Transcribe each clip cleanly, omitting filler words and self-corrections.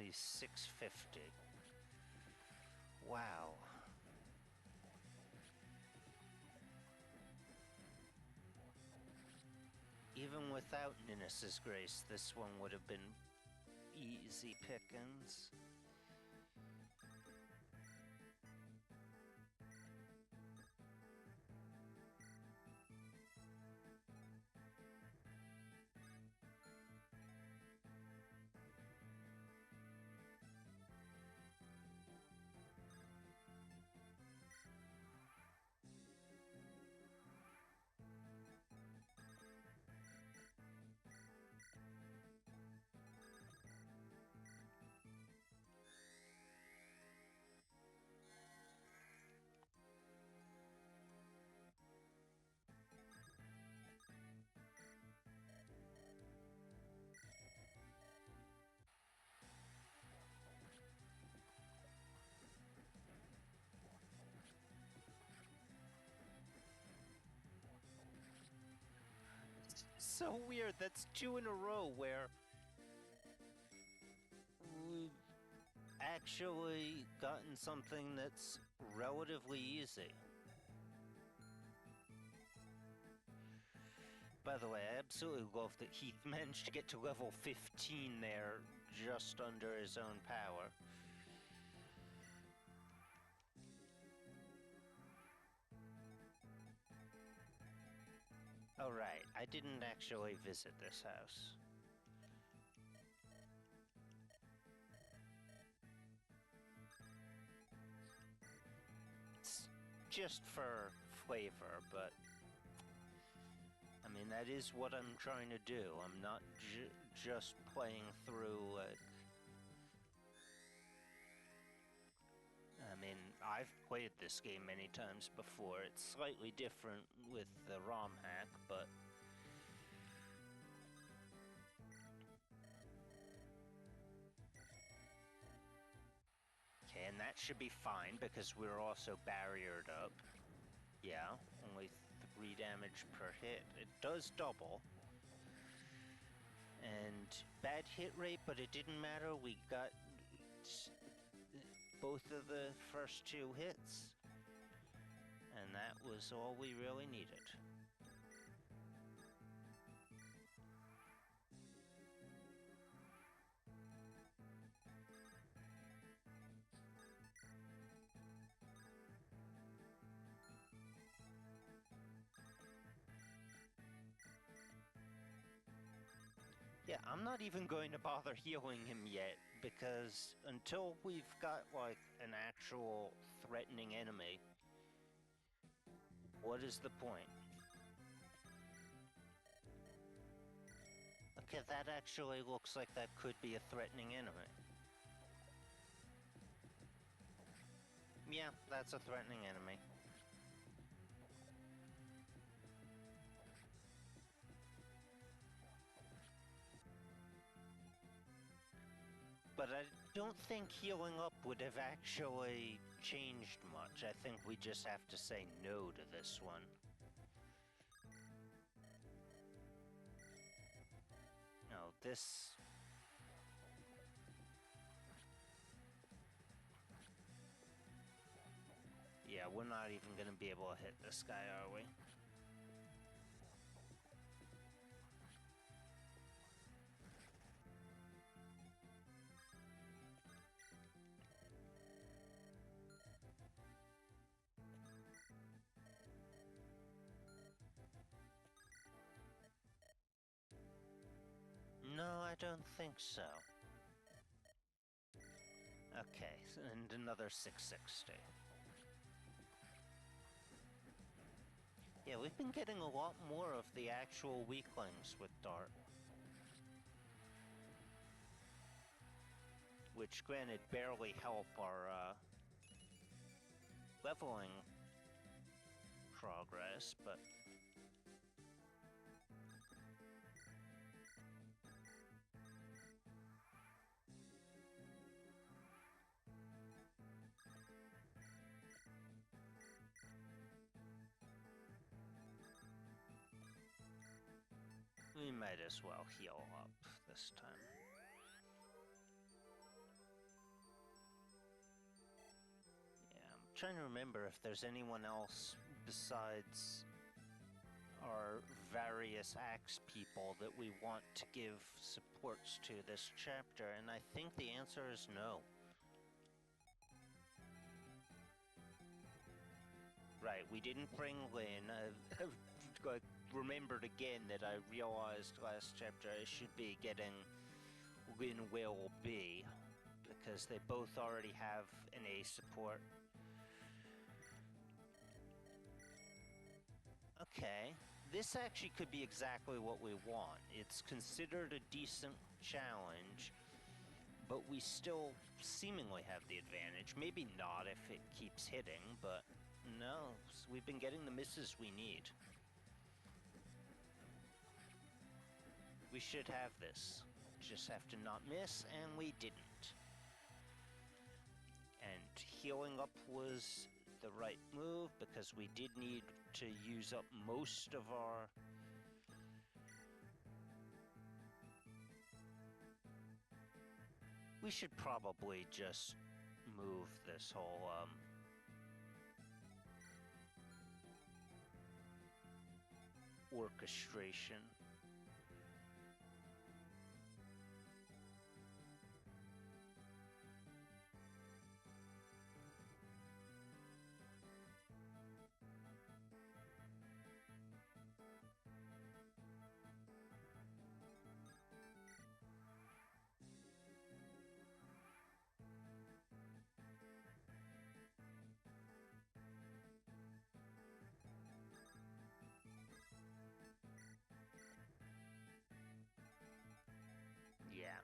only 650. Wow. Even without Linus's grace, this one would have been easy pickings. So weird, that's 2 in a row where we've actually gotten something that's relatively easy. By the way, I absolutely love that Heath managed to get to level 15 there, just under his own power. Oh right, I didn't actually visit this house. It's just for flavor, but I mean, that is what I'm trying to do. I'm not just playing through, like... I mean, I've played this game many times before. It's slightly different with the Romhack, but... Okay, and that should be fine because we're also barriered up. Yeah, only 3 damage per hit. It does double. And bad hit rate, but it didn't matter. We got both of the first 2 hits. And that was all we really needed. Yeah, I'm not even going to bother healing him yet, because until we've got, like, an actual threatening enemy, what is the point? Okay, that actually looks like that could be a threatening enemy. Yeah, that's a threatening enemy. But I don't think healing up would have actually changed much. I think we just have to say no to this one. No, this... Yeah, we're not even gonna be able to hit this guy, are we? No, I don't think so. Okay, and another 660. Yeah, we've been getting a lot more of the actual weaklings with Dart. Which, granted, barely help our leveling progress, but... we might as well heal up this time. trying to remember if there's anyone else besides our various axe people that we want to give supports to this chapter, and I think the answer is no. Right, we didn't bring Lynn. I remembered again that I realized last chapter I should be getting Lynn Will Be, because they both already have an A support. Okay, this actually could be exactly what we want. It's considered a decent challenge, but we still seemingly have the advantage. Maybe not if it keeps hitting, but no, we've been getting the misses we need. We should have this. Just have to not miss, and we didn't. And healing up was the right move, because we did need to use up most of our... We should probably just move this whole, orchestration. Yeah.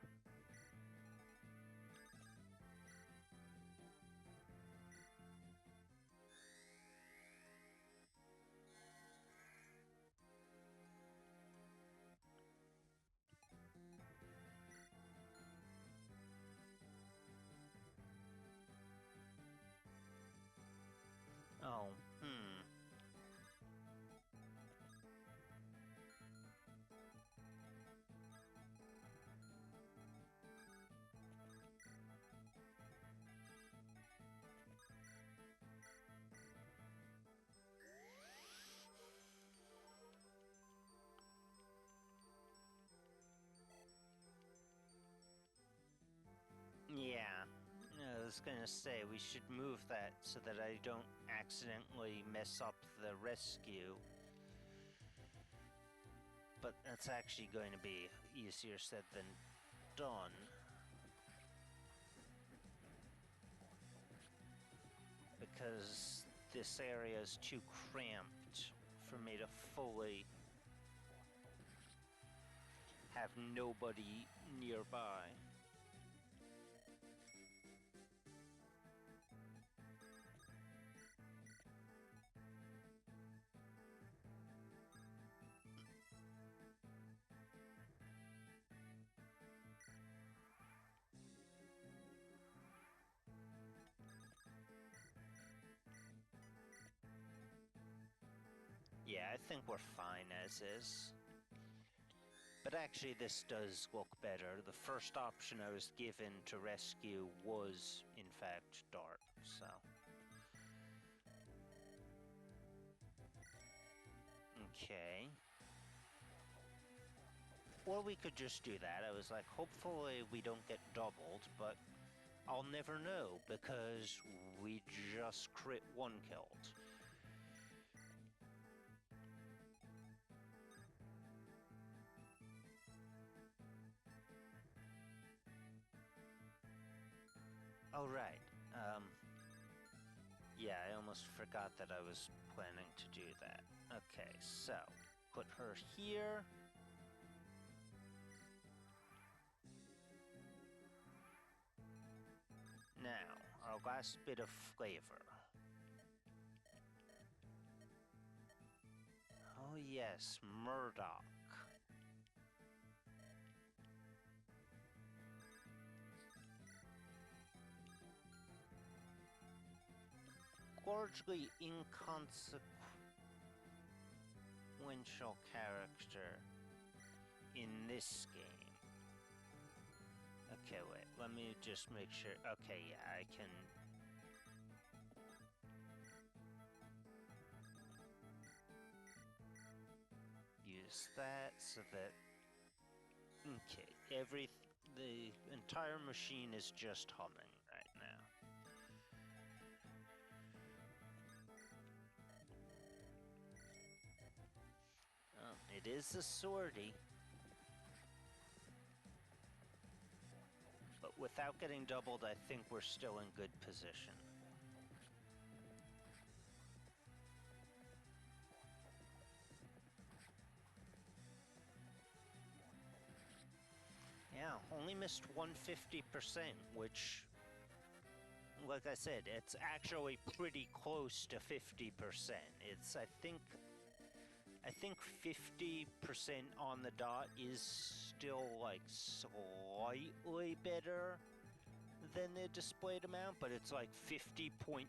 Oh, yeah. I was gonna say, we should move that so that I don't accidentally mess up the rescue. But that's actually going to be easier said than done. Because this area is too cramped for me to fully have nobody nearby. Yeah, I think we're fine as is. But actually this does look better. The first option I was given to rescue was, in fact, Dart, so... Okay. Or we could just do that. I was like, hopefully we don't get doubled, but I'll never know, because we just crit one killed. Oh, right. Yeah, I almost forgot that I was planning to do that. Okay, so, put her here. Now, our last bit of flavor. Oh yes, Murdoch. Largely inconsequential character in this game. Okay, wait, let me just make sure. Okay, yeah, I can... use that so that... Okay, the entire machine is just humming right now. It is a sortie. But without getting doubled, I think we're still in good position. Yeah, only missed 150%, which, like I said, it's actually pretty close to 50%. It's, I think 50% on the dot is still, like, slightly better than the displayed amount, but it's like 50.25.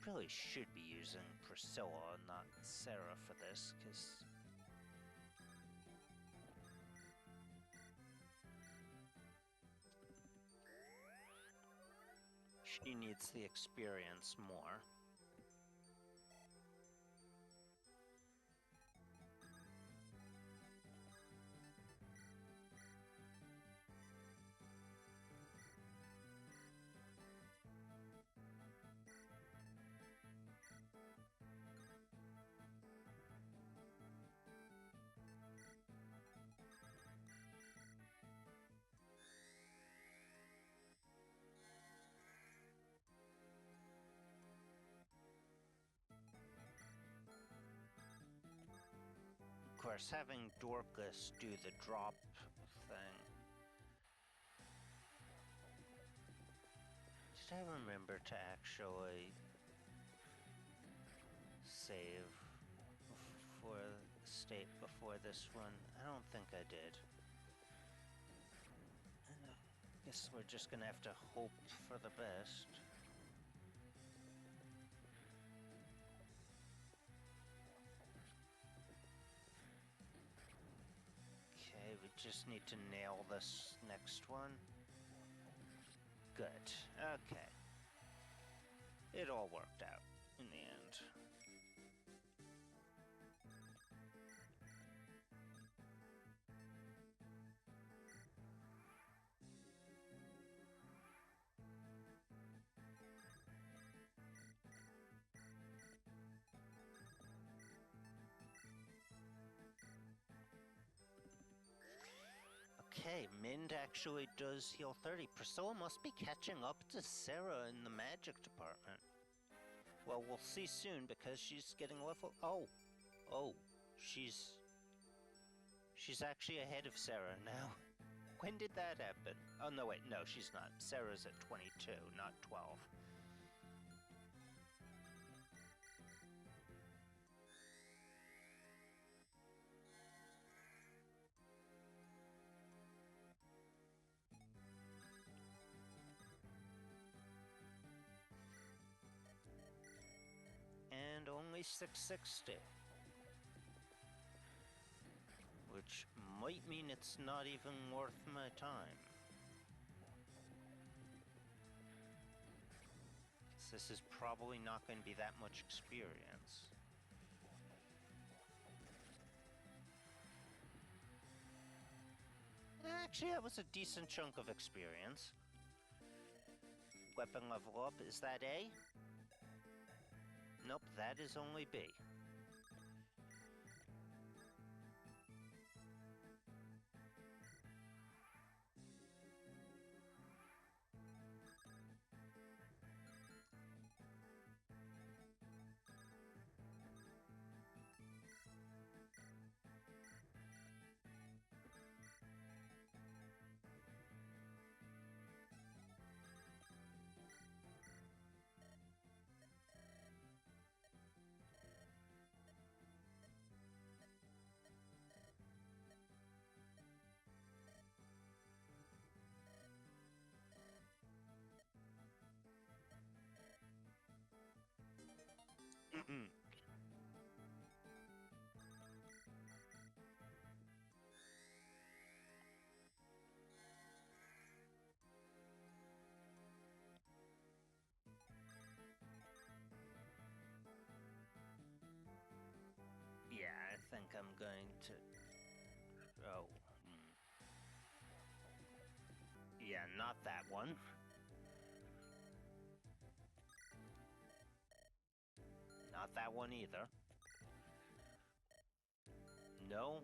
I really should be using Priscilla, not Sarah, for this, because... she needs the experience more. Of course, having Dorcas do the drop thing. Did I remember to actually save for state before this one? I don't think I did. I guess we're just gonna have to hope for the best. Okay, we just need to nail this next one. Good. Okay. It all worked out in the end. Okay, Mind actually does heal 30. Priscilla must be catching up to Sarah in the magic department. Well, we'll see soon because she's getting level... Oh, she's actually ahead of Sarah now. When did that happen? Oh, no, wait, no, she's not. Sarah's at 22, not 12. And only 660. Which might mean it's not even worth my time. This is probably not going to be that much experience. Actually, that was a decent chunk of experience. Weapon level up, is that A? Nope, that is only B. going to... Oh. Yeah, not that one. Not that one either. No.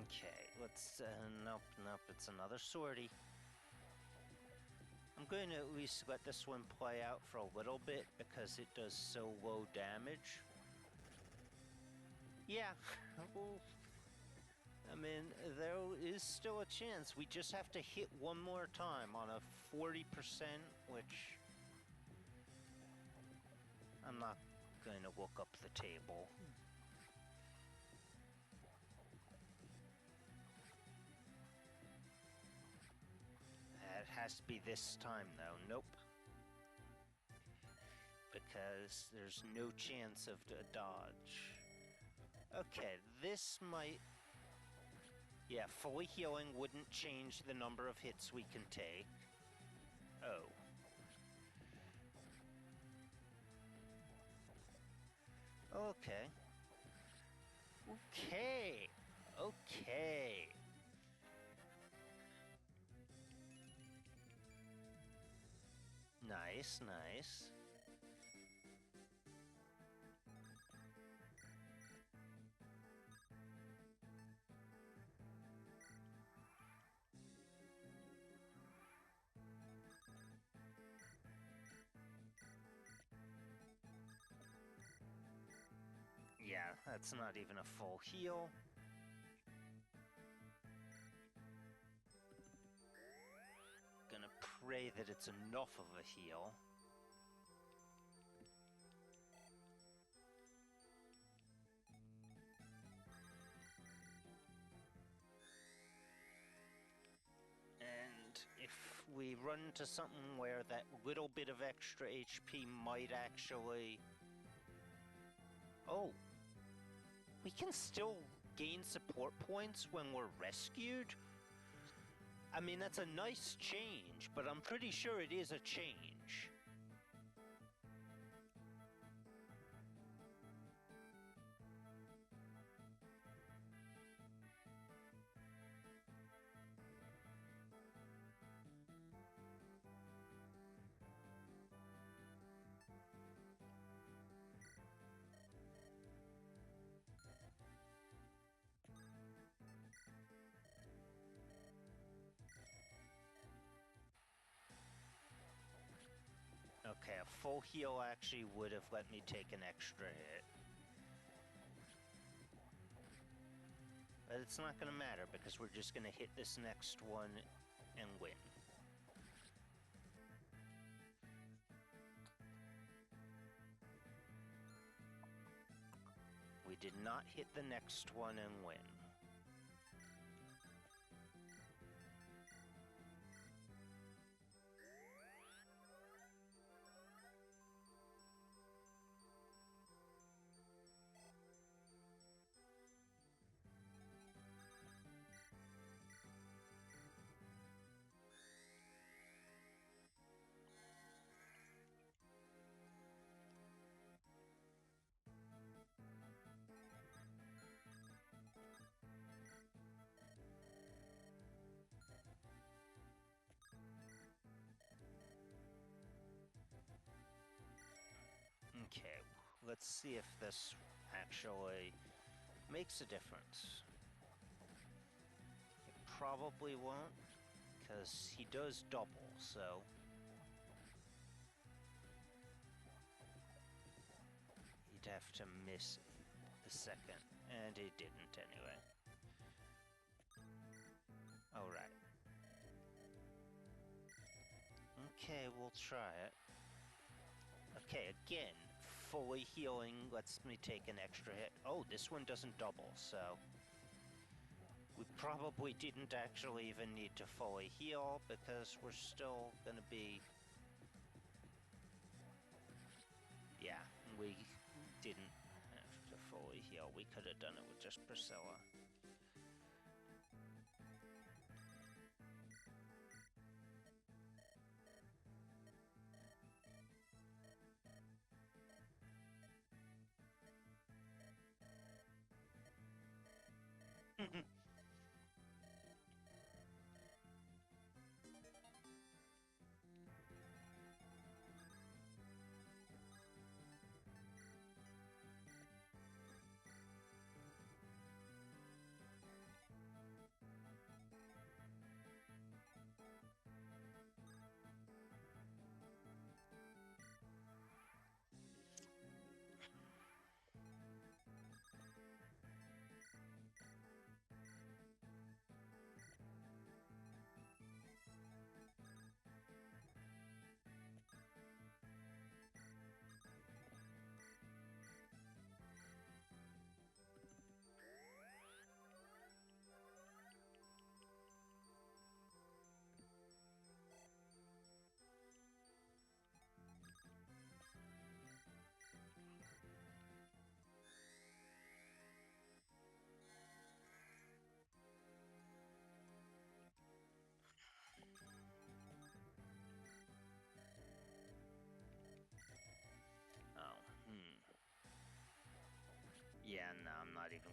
Okay, let's... nope, it's another sortie. I'm going to at least let this one play out for a little bit because it does so low damage. Yeah, well, I mean, there is still a chance. We just have to hit one more time on a 40%, which... I'm not going to look up the table. It has to be this time, though. Nope. Because there's no chance of a dodge. Okay, this might... Yeah, fully healing wouldn't change the number of hits we can take. Oh. Okay. Okay. Nice. Yeah, that's not even a full heal. Gonna pray that it's enough of a heal. And if we run into something where that little bit of extra HP might actually... Oh! We can still gain support points when we're rescued? I mean, that's a nice change, but I'm pretty sure it is a change. Okay, a full heal actually would have let me take an extra hit. But it's not going to matter because we're just going to hit this next one and win. We did not hit the next one and win. Okay, let's see if this actually makes a difference. It probably won't, because he does double, so... He'd have to miss the second, and he didn't anyway. Alright. Okay, we'll try it. Okay, again, fully healing lets me take an extra hit. Oh, this one doesn't double, so... We probably didn't actually even need to fully heal, because we're still gonna be... Yeah, we didn't have to fully heal. We could have done it with just Priscilla.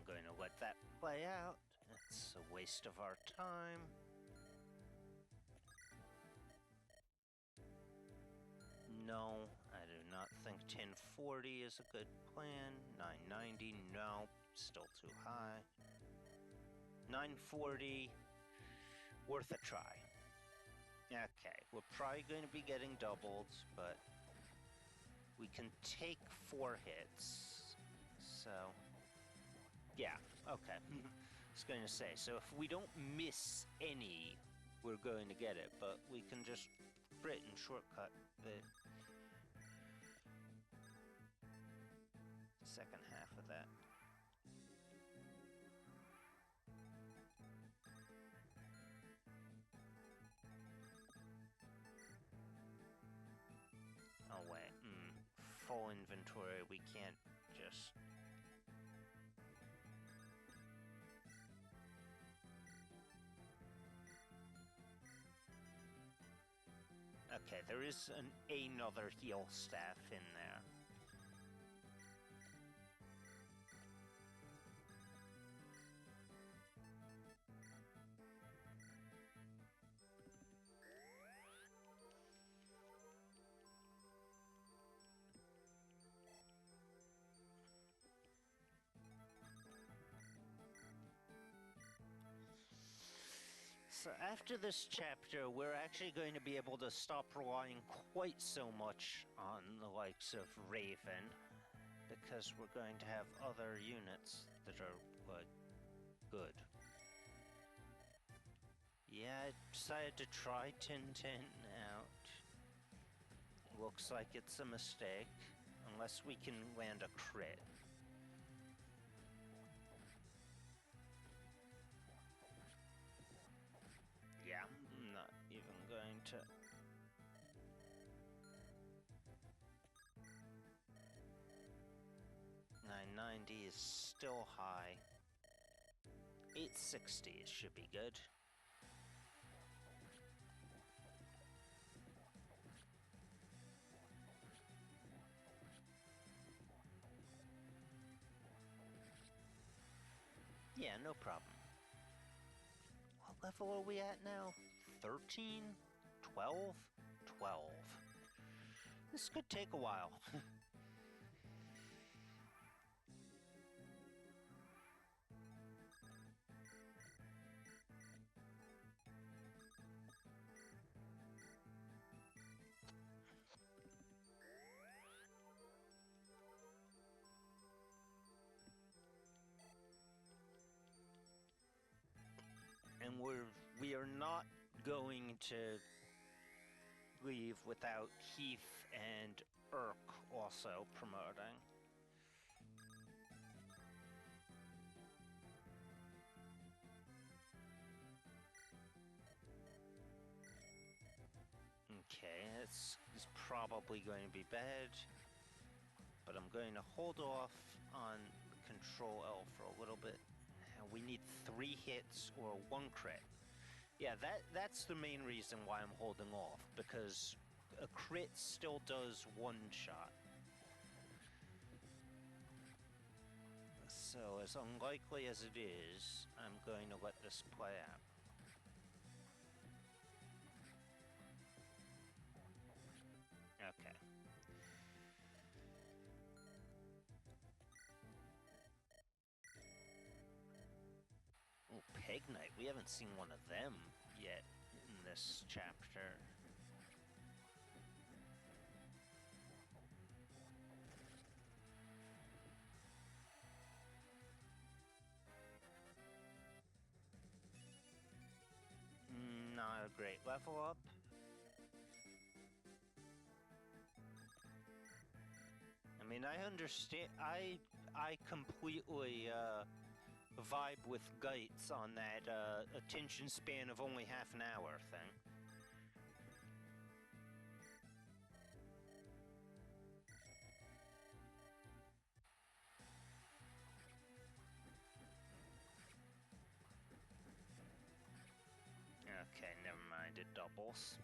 going to let that play out. It's a waste of our time. No, I do not think 1040 is a good plan. 990, no, still too high. 940, worth a try. Okay, we're probably going to be getting doubled, but we can take 4 hits. So, yeah, okay. I was going to say, so if we don't miss any, we're going to get it, but we can just crit and shortcut the second half of that. Oh wait, full inventory, we can't just... Okay, there is another heal staff in there. So after this chapter, we're actually going to be able to stop relying quite so much on the likes of Raven, because we're going to have other units that are, like, good. Yeah, I decided to try Tintin out. Looks like it's a mistake, unless we can land a crit. Yeah, I'm not even going to... $990 is still high. 860 should be good. Yeah, no problem. What level are we at now? 13? 12? 12. This could take a while. And we are not going to leave without Heath and Urk also promoting. Okay, it's probably going to be bad, but I'm going to hold off on Control L for a little bit. We need 3 hits or 1 crit. Yeah, that's the main reason why I'm holding off, because a crit still does 1 shot. So as unlikely as it is, I'm going to let this play out. Okay. Oh, Peg Knight. We haven't seen one of them yet in this chapter. Not a great level up. I mean, I understand. I completely vibe with Geitz on that attention span of only half an hour thing. Okay, never mind, it doubles.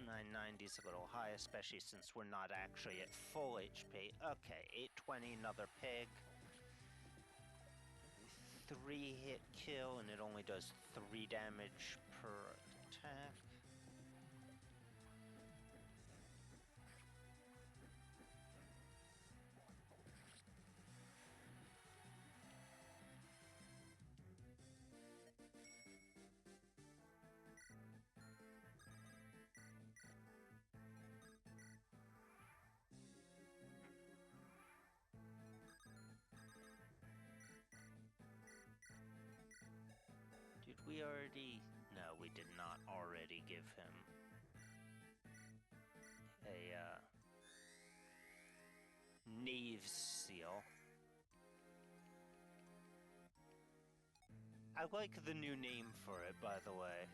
990 is a little high, especially since we're not actually at full HP. Okay, 820, another pig. 3-hit kill, and it only does 3 damage per attack. Did we already? No, we did not already give him a Knave's Seal. I like the new name for it, by the way.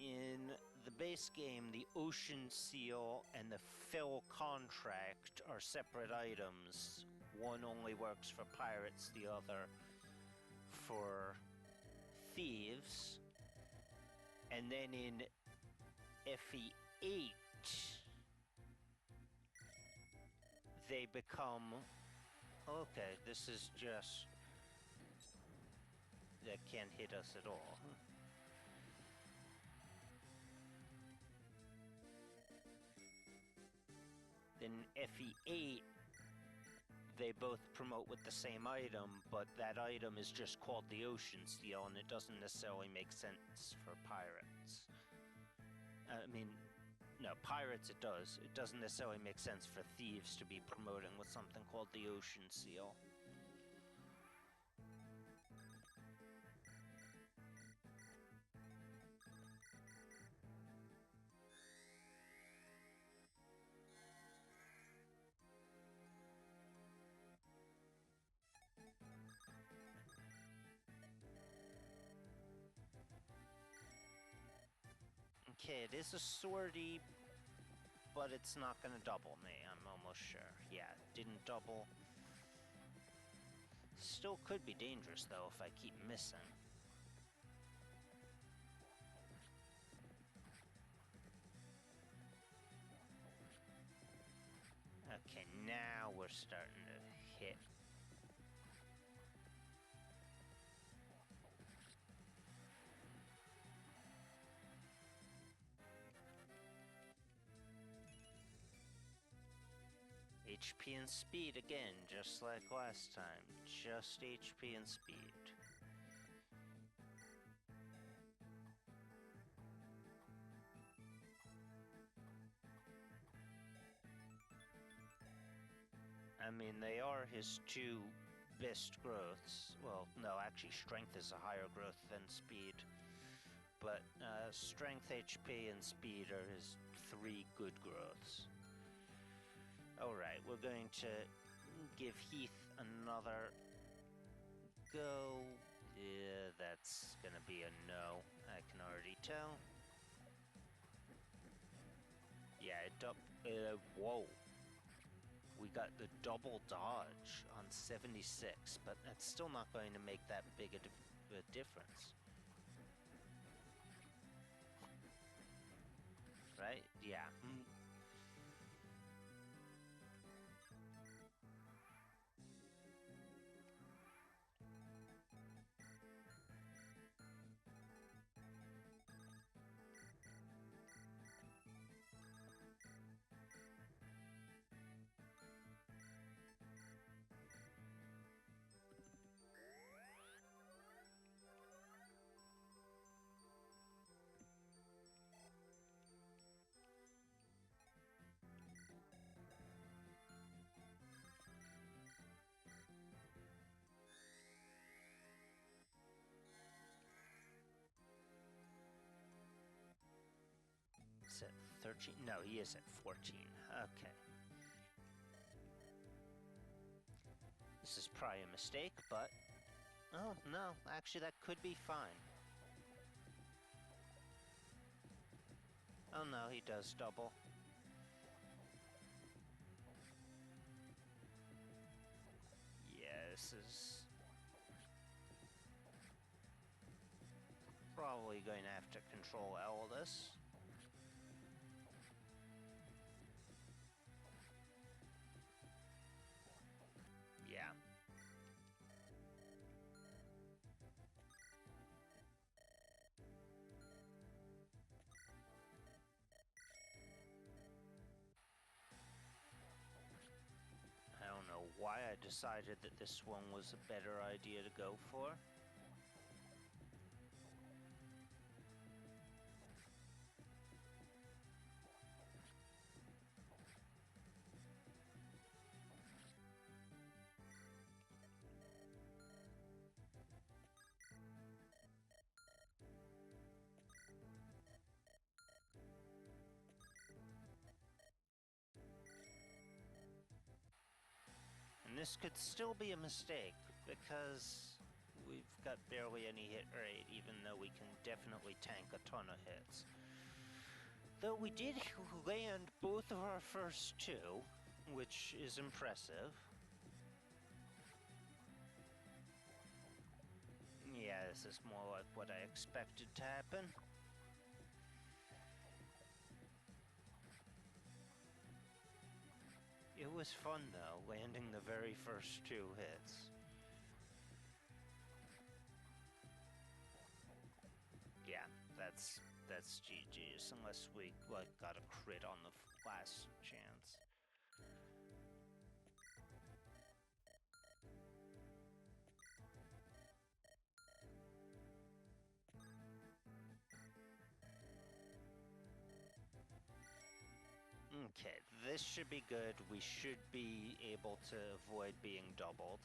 In the base game, the Ocean Seal and the Fill Contract are separate items. One only works for pirates, the other for thieves. And then in FE8, they become... Okay, this is just... That can't hit us at all. Then FE8, they both promote with the same item, but that item is just called the Ocean Seal, and it doesn't necessarily make sense for pirates. I mean, no, pirates it does. It doesn't necessarily make sense for thieves to be promoting with something called the Ocean Seal. Okay, it is a swordy, but it's not gonna double me, I'm almost sure. Yeah, it didn't double. Still could be dangerous, though, if I keep missing. Okay, now we're starting to hit. HP and speed again, just like last time. Just HP and speed. I mean, they are his two best growths. Well, no, actually strength is a higher growth than speed. But strength, HP, and speed are his 3 good growths. Alright, we're going to give Heath another go. Yeah, that's gonna be a no, I can already tell. Yeah, whoa. We got the double dodge on 76, but that's still not going to make that big a difference. Right? Yeah. At 13? No, he is at 14. Okay. This is probably a mistake, but... Oh, no. Actually, that could be fine. Oh, no, he does double. Yeah, this is... probably going to have to control Eldest. Yeah. I don't know why I decided that this one was a better idea to go for. And this could still be a mistake, because we've got barely any hit rate, even though we can definitely tank a ton of hits. Though we did land both of our first two, which is impressive. Yeah, this is more like what I expected to happen. It was fun though, landing the very first two hits. Yeah, that's GG's, unless we like got a crit on the last chance. Okay, this should be good. We should be able to avoid being doubled.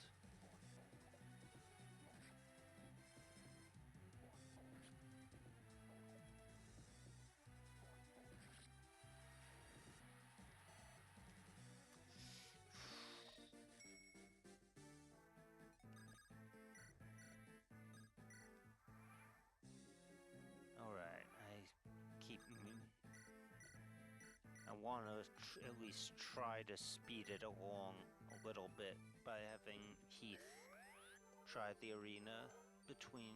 Alright, I want to at least try to speed it along a little bit by having Heath try the arena between,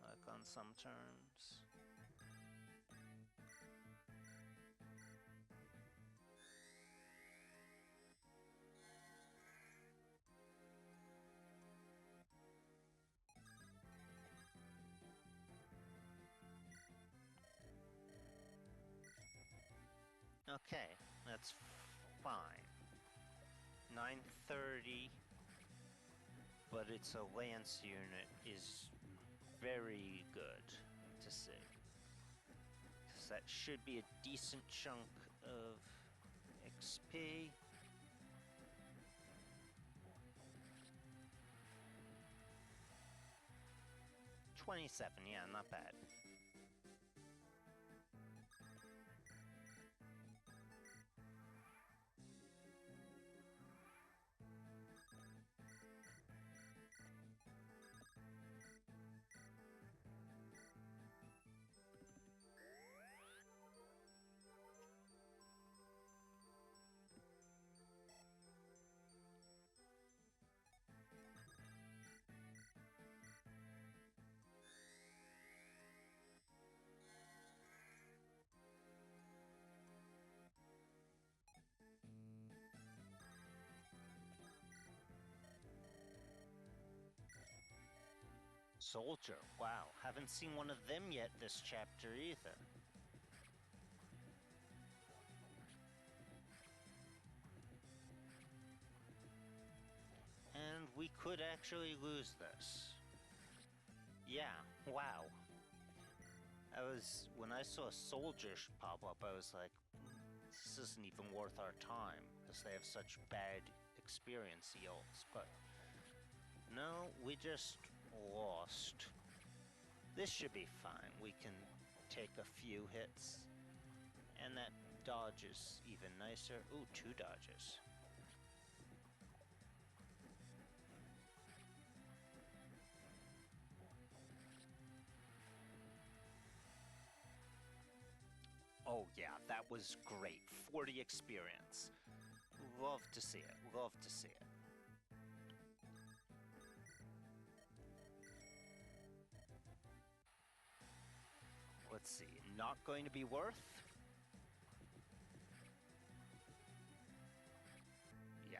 like, on some turns. Okay, that's fine. 930, but it's a Lance unit, is very good to see. So that should be a decent chunk of XP. $27, yeah, not bad. Soldier, wow, haven't seen one of them yet this chapter either. And we could actually lose this. Yeah, wow. When I saw Soldier pop up, I was like, this isn't even worth our time, because they have such bad experience yields, but no, we just lost. This should be fine. We can take a few hits, and that dodge is even nicer. Ooh, 2 dodges. Oh yeah, that was great. 40 experience. Love to see it. Love to see it. Let's see. Not going to be worth? Yeah.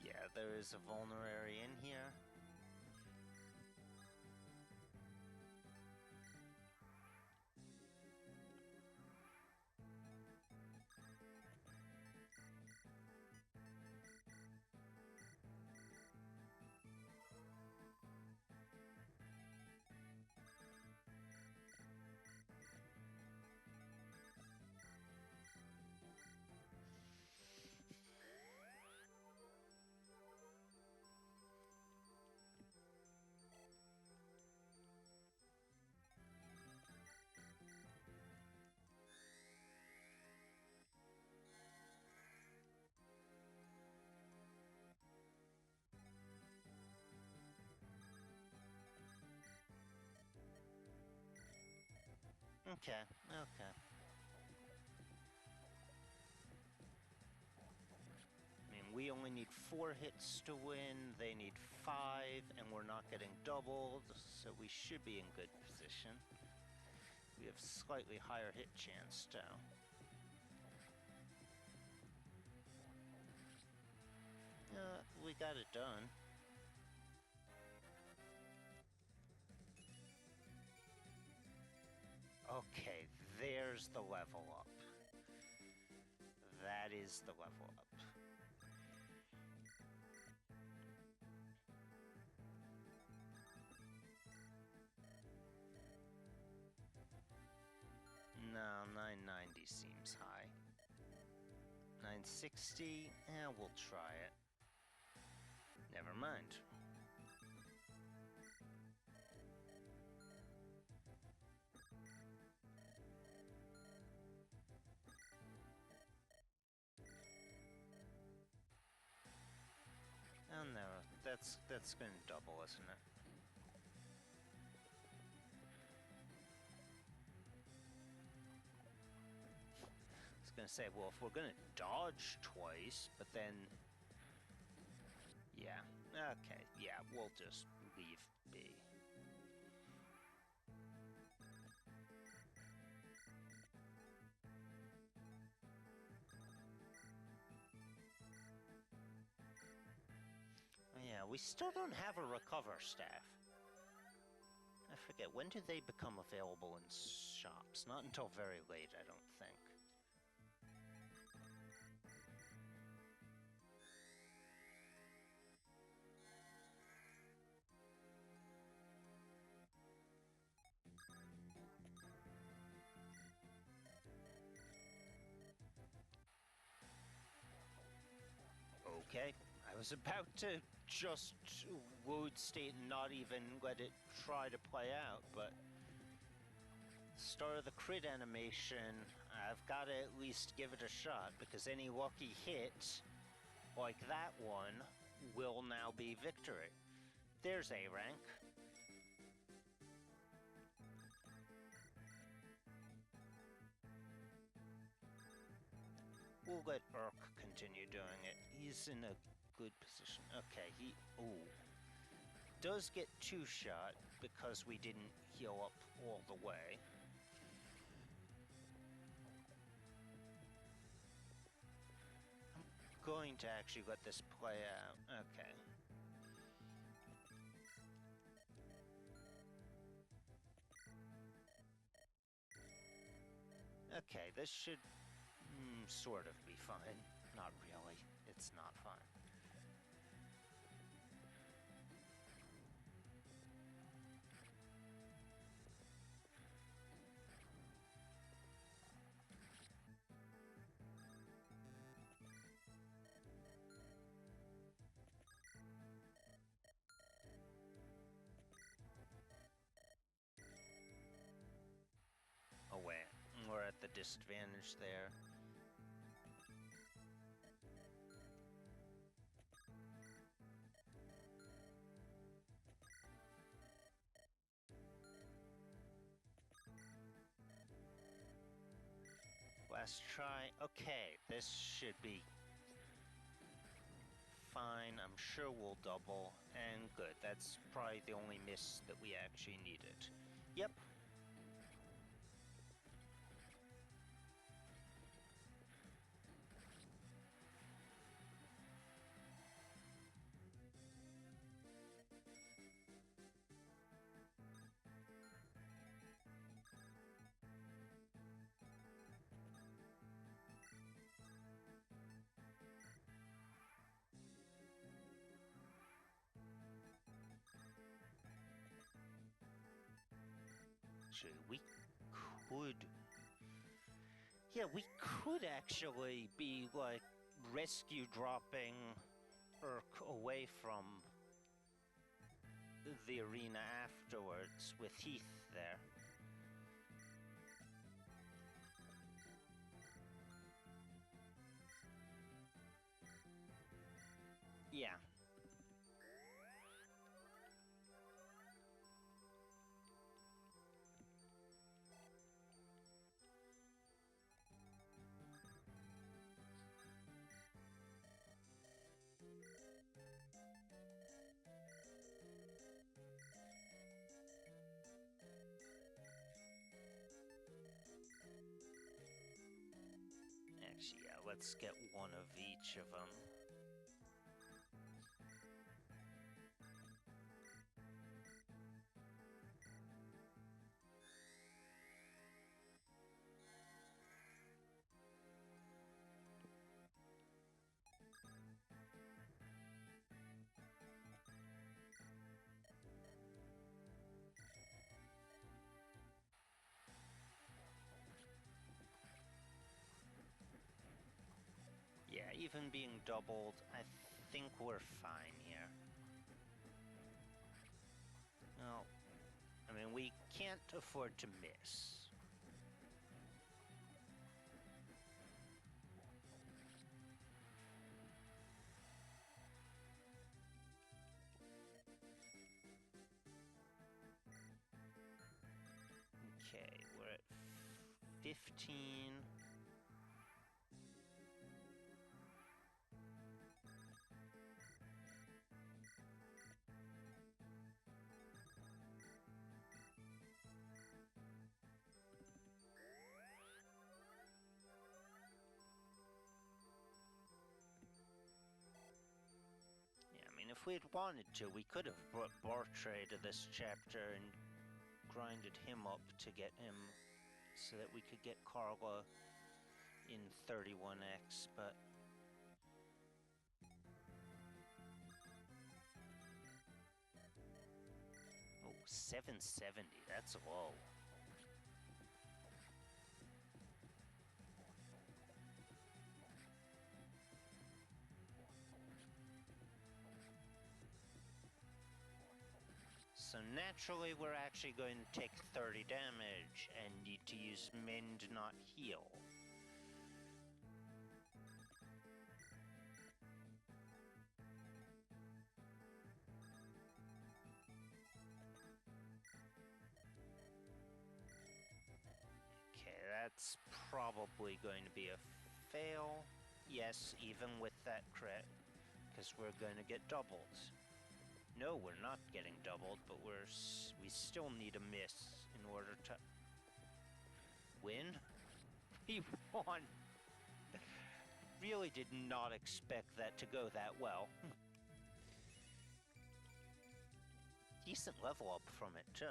Yeah, there is a vulnerary in here. Okay, okay. I mean, we only need 4 hits to win, they need 5, and we're not getting doubled, so we should be in good position. We have slightly higher hit chance, too. We got it done. Okay, there's the level up. That is the level up. No, 990 seems high. 960, we'll try it. Never mind. Oh no, that's gonna double, isn't it? I was gonna say, well, if we're gonna dodge twice, but then... Yeah, okay, yeah, we'll just leave be. Oh yeah, we still don't have a recover staff. I forget, when do they become available in shops? Not until very late, I don't think. Okay, I was about to just wood state and not even let it try to play out, but start of the crit animation, I've got to at least give it a shot, because any lucky hit like that one will now be victory. There's A rank. We'll let Urk continue doing it. He's in a good position. Okay, he... Ooh. Does get 2-shot because we didn't heal up all the way. going to actually let this play out. Okay. Okay, this should sort of be fine. Not really. It's not fine. Oh wait, we're at the disadvantage there. Last try. Okay, this should be fine. I'm sure we'll double. And good. That's probably the only miss that we actually needed. Yep. We could... Yeah, we could actually be, like, rescue dropping Urk away from the arena afterwards with Heath there. Yeah. Actually, yeah, let's get one of each of them. Yeah, even being doubled, I think we're fine here. No, I mean, we can't afford to miss. Okay, we're at 15. If we'd wanted to, we could have brought Bartray to this chapter and grinded him up to get him so that we could get Carla in 31x, but... Oh, 770, that's low. So naturally, we're actually going to take 30 damage and need to use Mend, not Heal. Okay, that's probably going to be a fail. Yes, even with that crit, because we're going to get doubled. No, we're not getting doubled, but we still need a miss in order to win. We won. really did not expect that to go that well. Decent level up from it, too.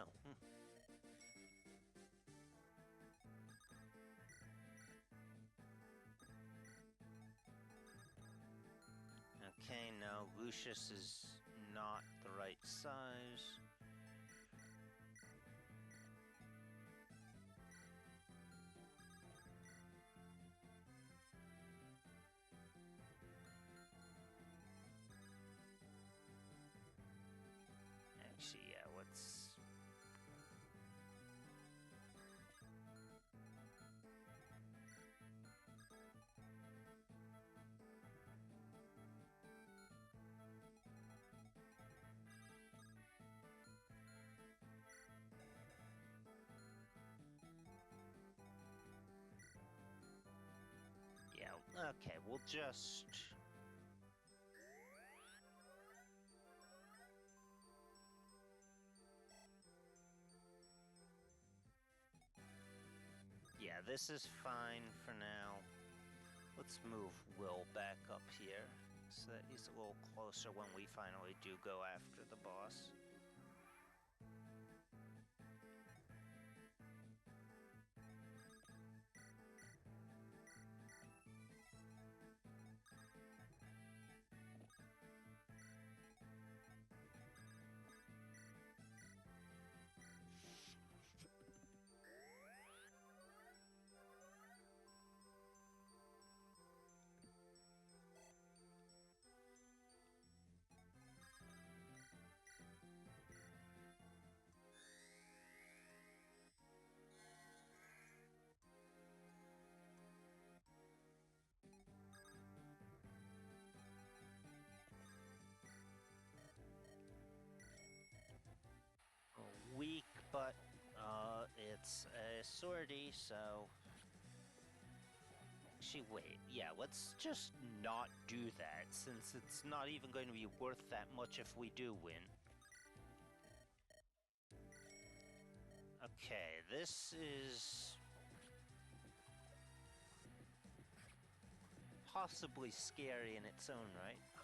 Okay, now Lucius is not the right size. Actually, yeah, let's... Yeah, okay, we'll just... Yeah, this is fine for now. Let's move Will back up here so that he's a little closer when we finally do go after the boss. Weak, but it's a sortie, so... Actually, wait, yeah, let's just not do that, since it's not even going to be worth that much if we do win. Okay, this is... possibly scary in its own right. Oh,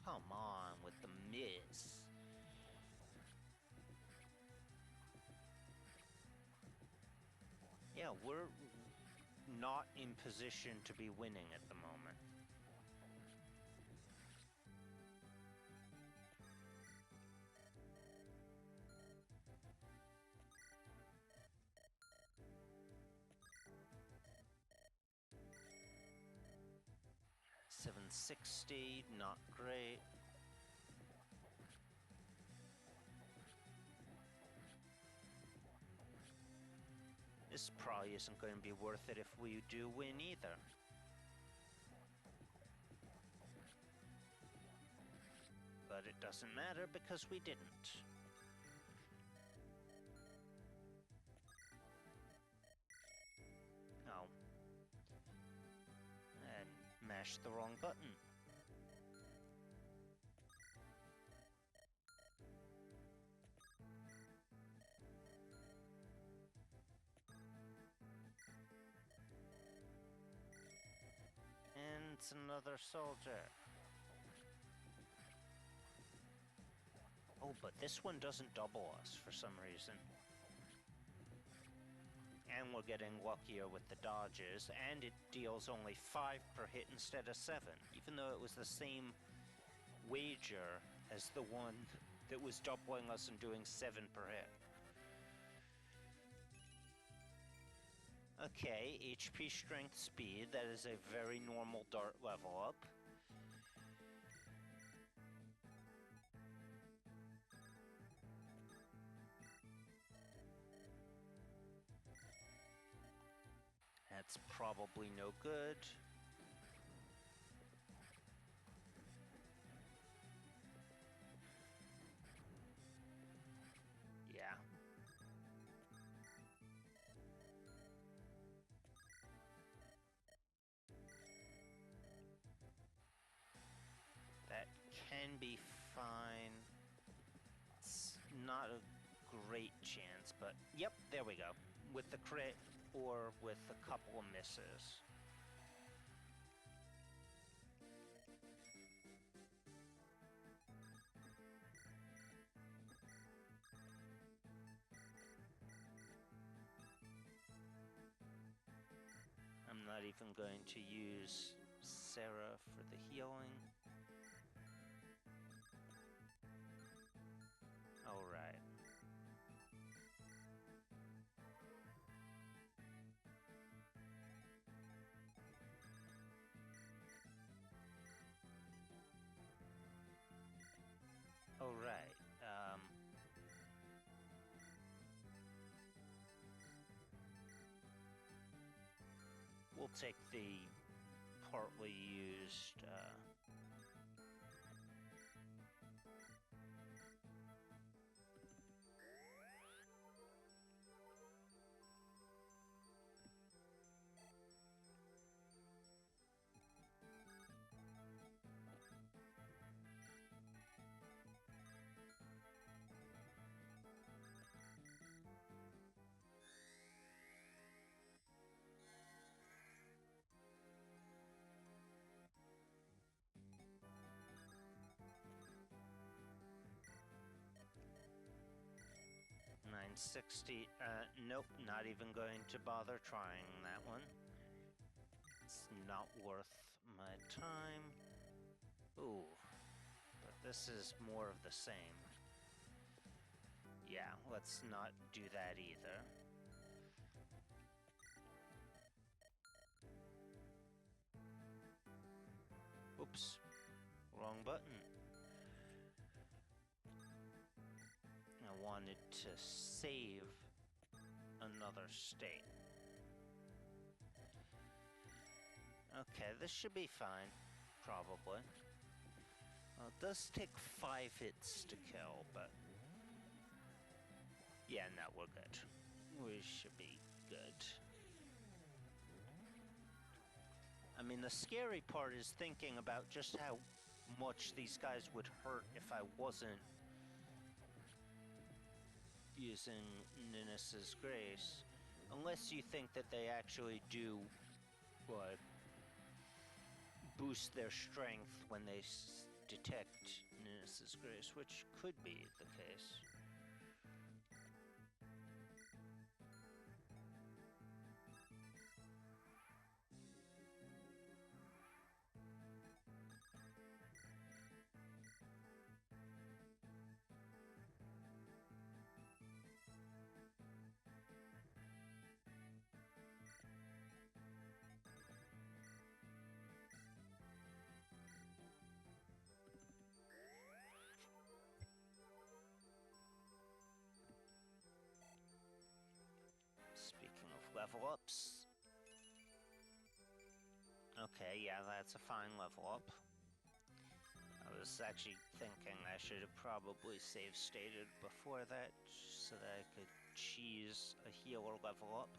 come on with the miss. Yeah, we're not in position to be winning at the moment. $760, not great. This probably isn't going to be worth it if we do win either. But it doesn't matter because we didn't. Oh. And mashed the wrong button. And it's another soldier. Oh, but this one doesn't double us for some reason. And we're getting luckier with the dodges, and it deals only 5 per hit instead of 7, even though it was the same wager as the one that was doubling us and doing 7 per hit. Okay, HP, strength, speed, that is a very normal dart level up. That's probably no good. Yeah. That can be fine. It's not a great chance, but yep, there we go. With the crit or with a couple of misses. even going to use Sarah for the healing. Alright. Alright, we'll take the partly used, $960. Nope, not even going to bother trying that one. It's not worth my time. Ooh, but this is more of the same. Yeah, let's not do that either. Oops, wrong button. I wanted to save another state. Okay, this should be fine, probably. Well, it does take 5 hits to kill, but... yeah, no, we're good. We should be good. I mean, the scary part is thinking about just how much these guys would hurt if I wasn't using Linus's Grace. Unless you think that they actually do, like, boost their strength when they detect Linus's Grace, which could be the case. Speaking of level ups. Okay, yeah, that's a fine level up. I was actually thinking I should have probably save stated before that so that I could cheese a healer level up.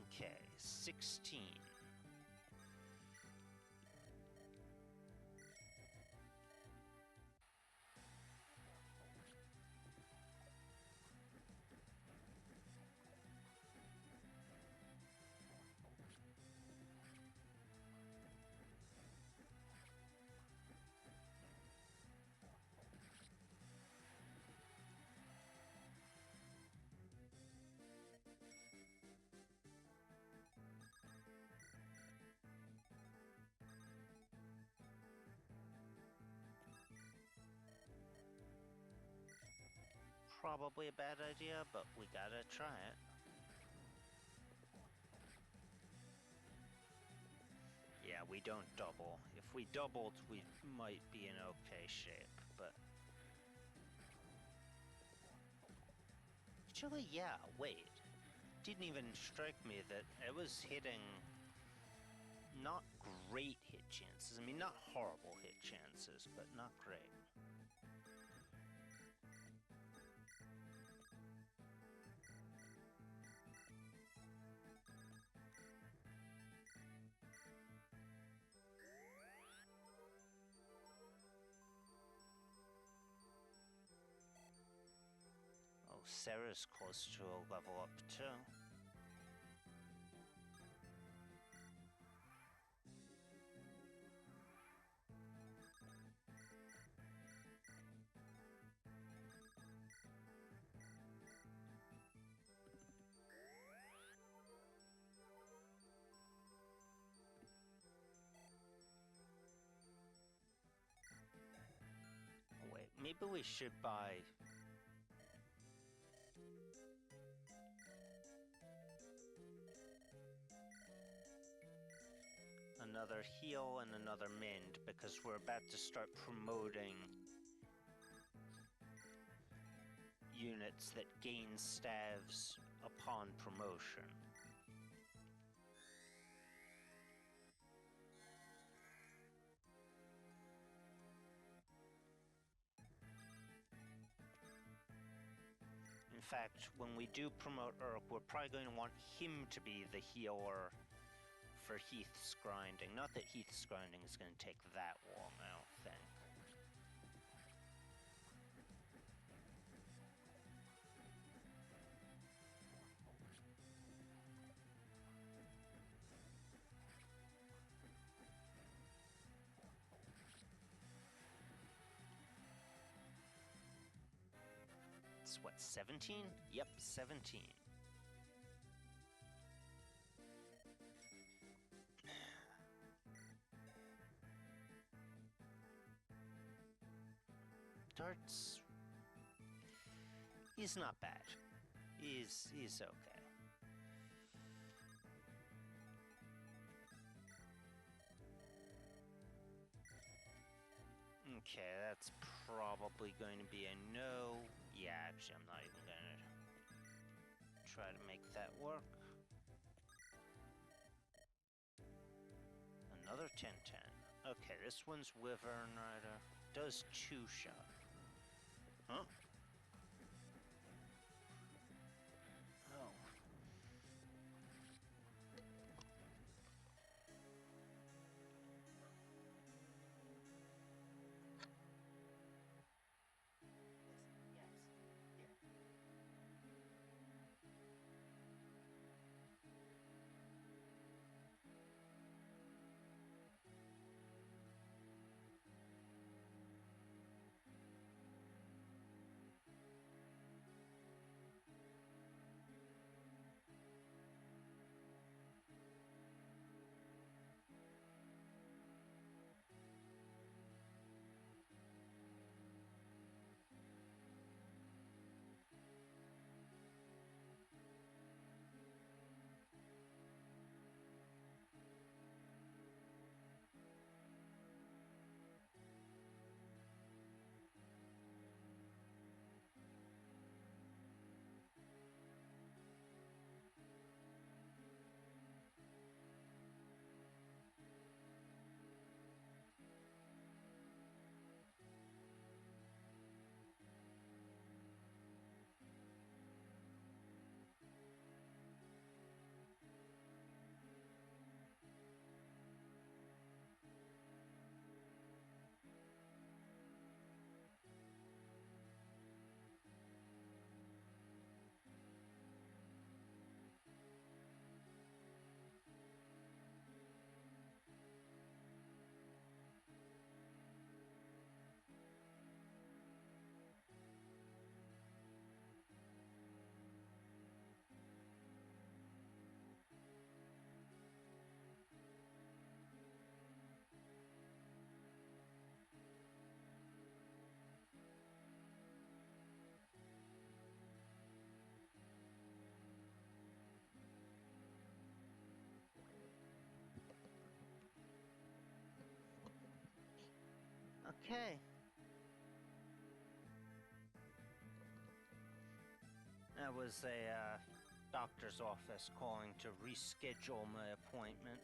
Okay, 16. Probably a bad idea, but we gotta try it. Yeah, we don't double. If we doubled, we might be in okay shape, but... actually, yeah, wait. Didn't even strike me that it was hitting not great hit chances. I mean, not horrible hit chances, but not great. Oh, Sarah's close to a level up too. maybe we should buy... another heal and another mend, because we're about to start promoting units that gain staves upon promotion. In fact, when we do promote Urk, we're probably going to want him to be the healer for Heath's grinding. Not that Heath's grinding is going to take that long, I don't think. It's what, 17? Yep, 17. Darts... he's not bad. He's okay. Okay, that's probably going to be a no. Yeah, actually, I'm not even gonna try to make that work. Another 10-10. Okay, this one's Wyvern Rider. Does 2-shot. Huh? Oh. Okay. That was a doctor's office calling to reschedule my appointment.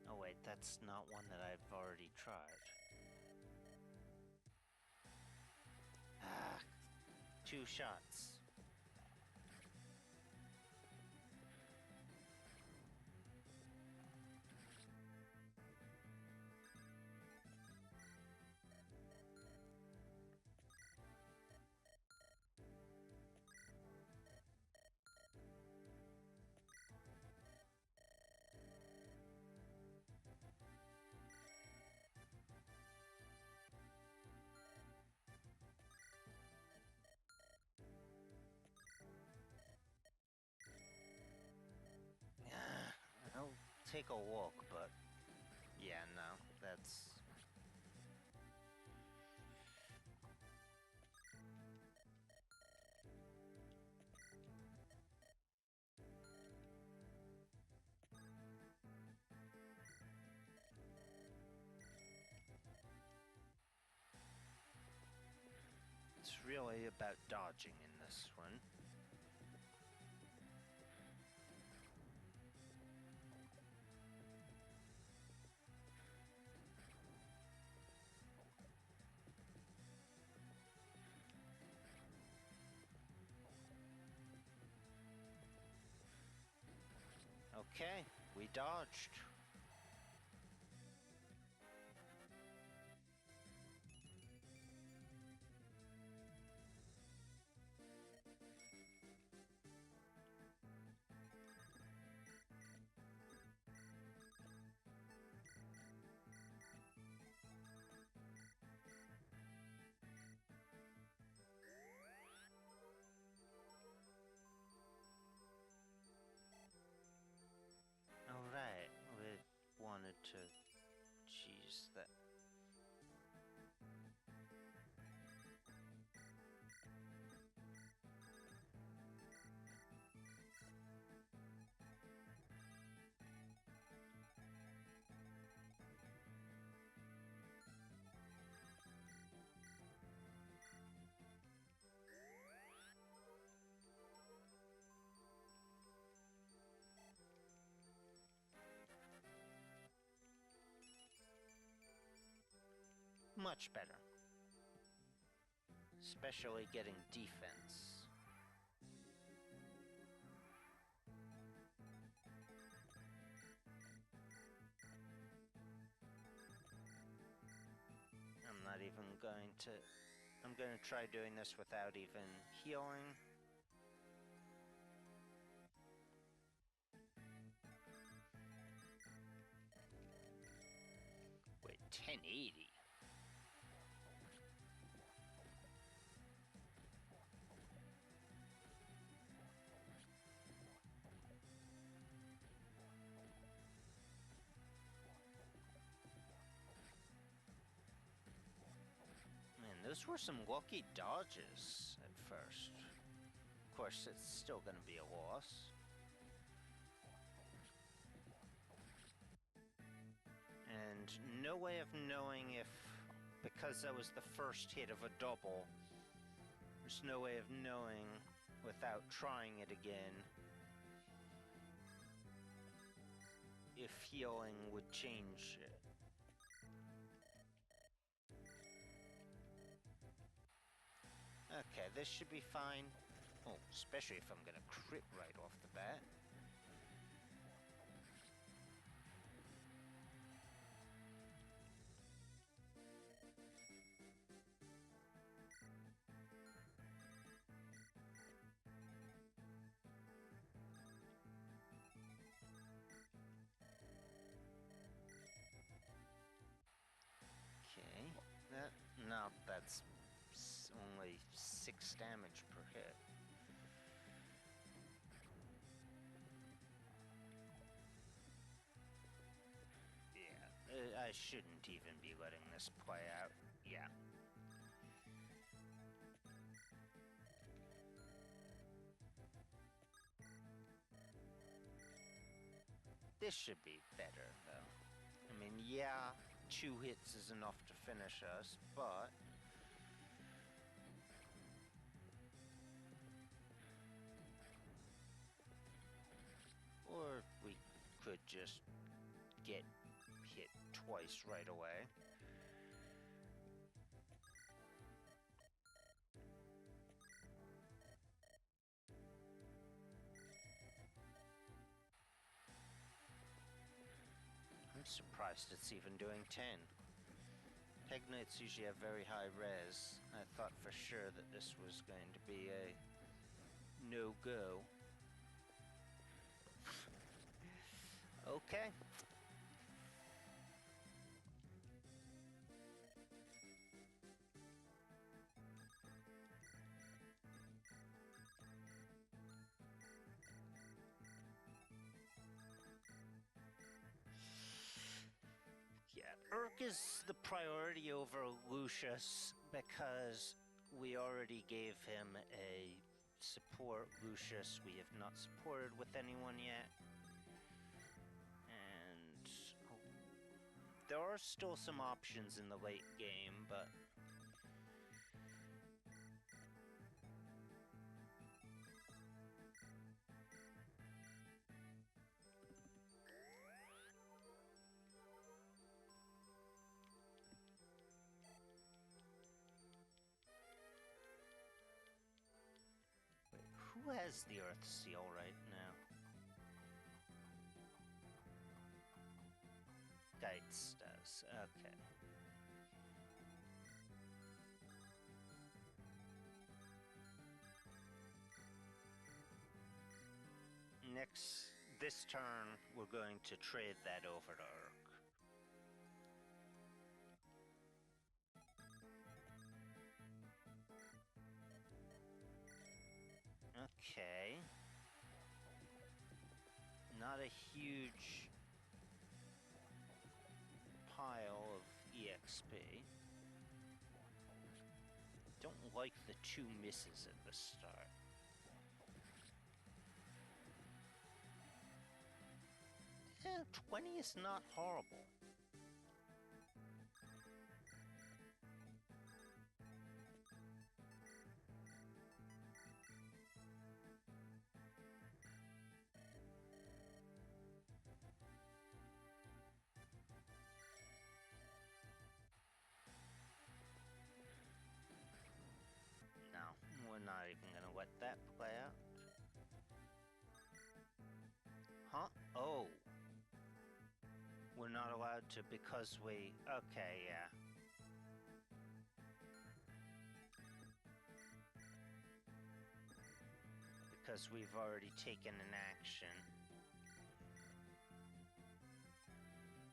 Oh wait, that's not one that I've already tried. Ah, 2 shots. take a look, but yeah, no, that's... It's really about dodging in this one. Okay, we dodged. Alright, we wanted to... Jeez, that... Much better. Especially getting defense. I'm not even going to... I'm going to try doing this without even healing. Wait, 1080? Those were some lucky dodges at first. Of course, it's still going to be a loss. And no way of knowing if, because that was the first hit of a double, there's no way of knowing without trying it again if healing would change it. Okay, this should be fine. Oh, especially if I'm gonna crit right off the bat. Okay, no, that's only 6 damage per hit. Yeah, I shouldn't even be letting this play out. Yeah. This should be better, though. I mean, yeah, 2 hits is enough to finish us, but... Or we could just get hit twice right away. I'm surprised it's even doing 10. Peg Knights usually have very high res. I thought for sure that this was going to be a no-go. Okay. Orc is the priority over Lucius because we already gave him a support Lucius we have not supported with anyone yet. And there are still some options in the late game, but who has the Earth Seal right now? Geitz does, okay. This turn, we're going to trade that over to Urk. Okay. Not a huge pile of EXP. Don't like the 2 misses at the start. Yeah, 20 is not horrible. We're not even gonna let that play out. Huh? Oh. We're not allowed to because we... Okay, yeah. Because we've already taken an action.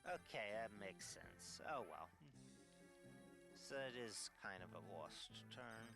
Okay, that makes sense. Oh well. So it is kind of a lost turn.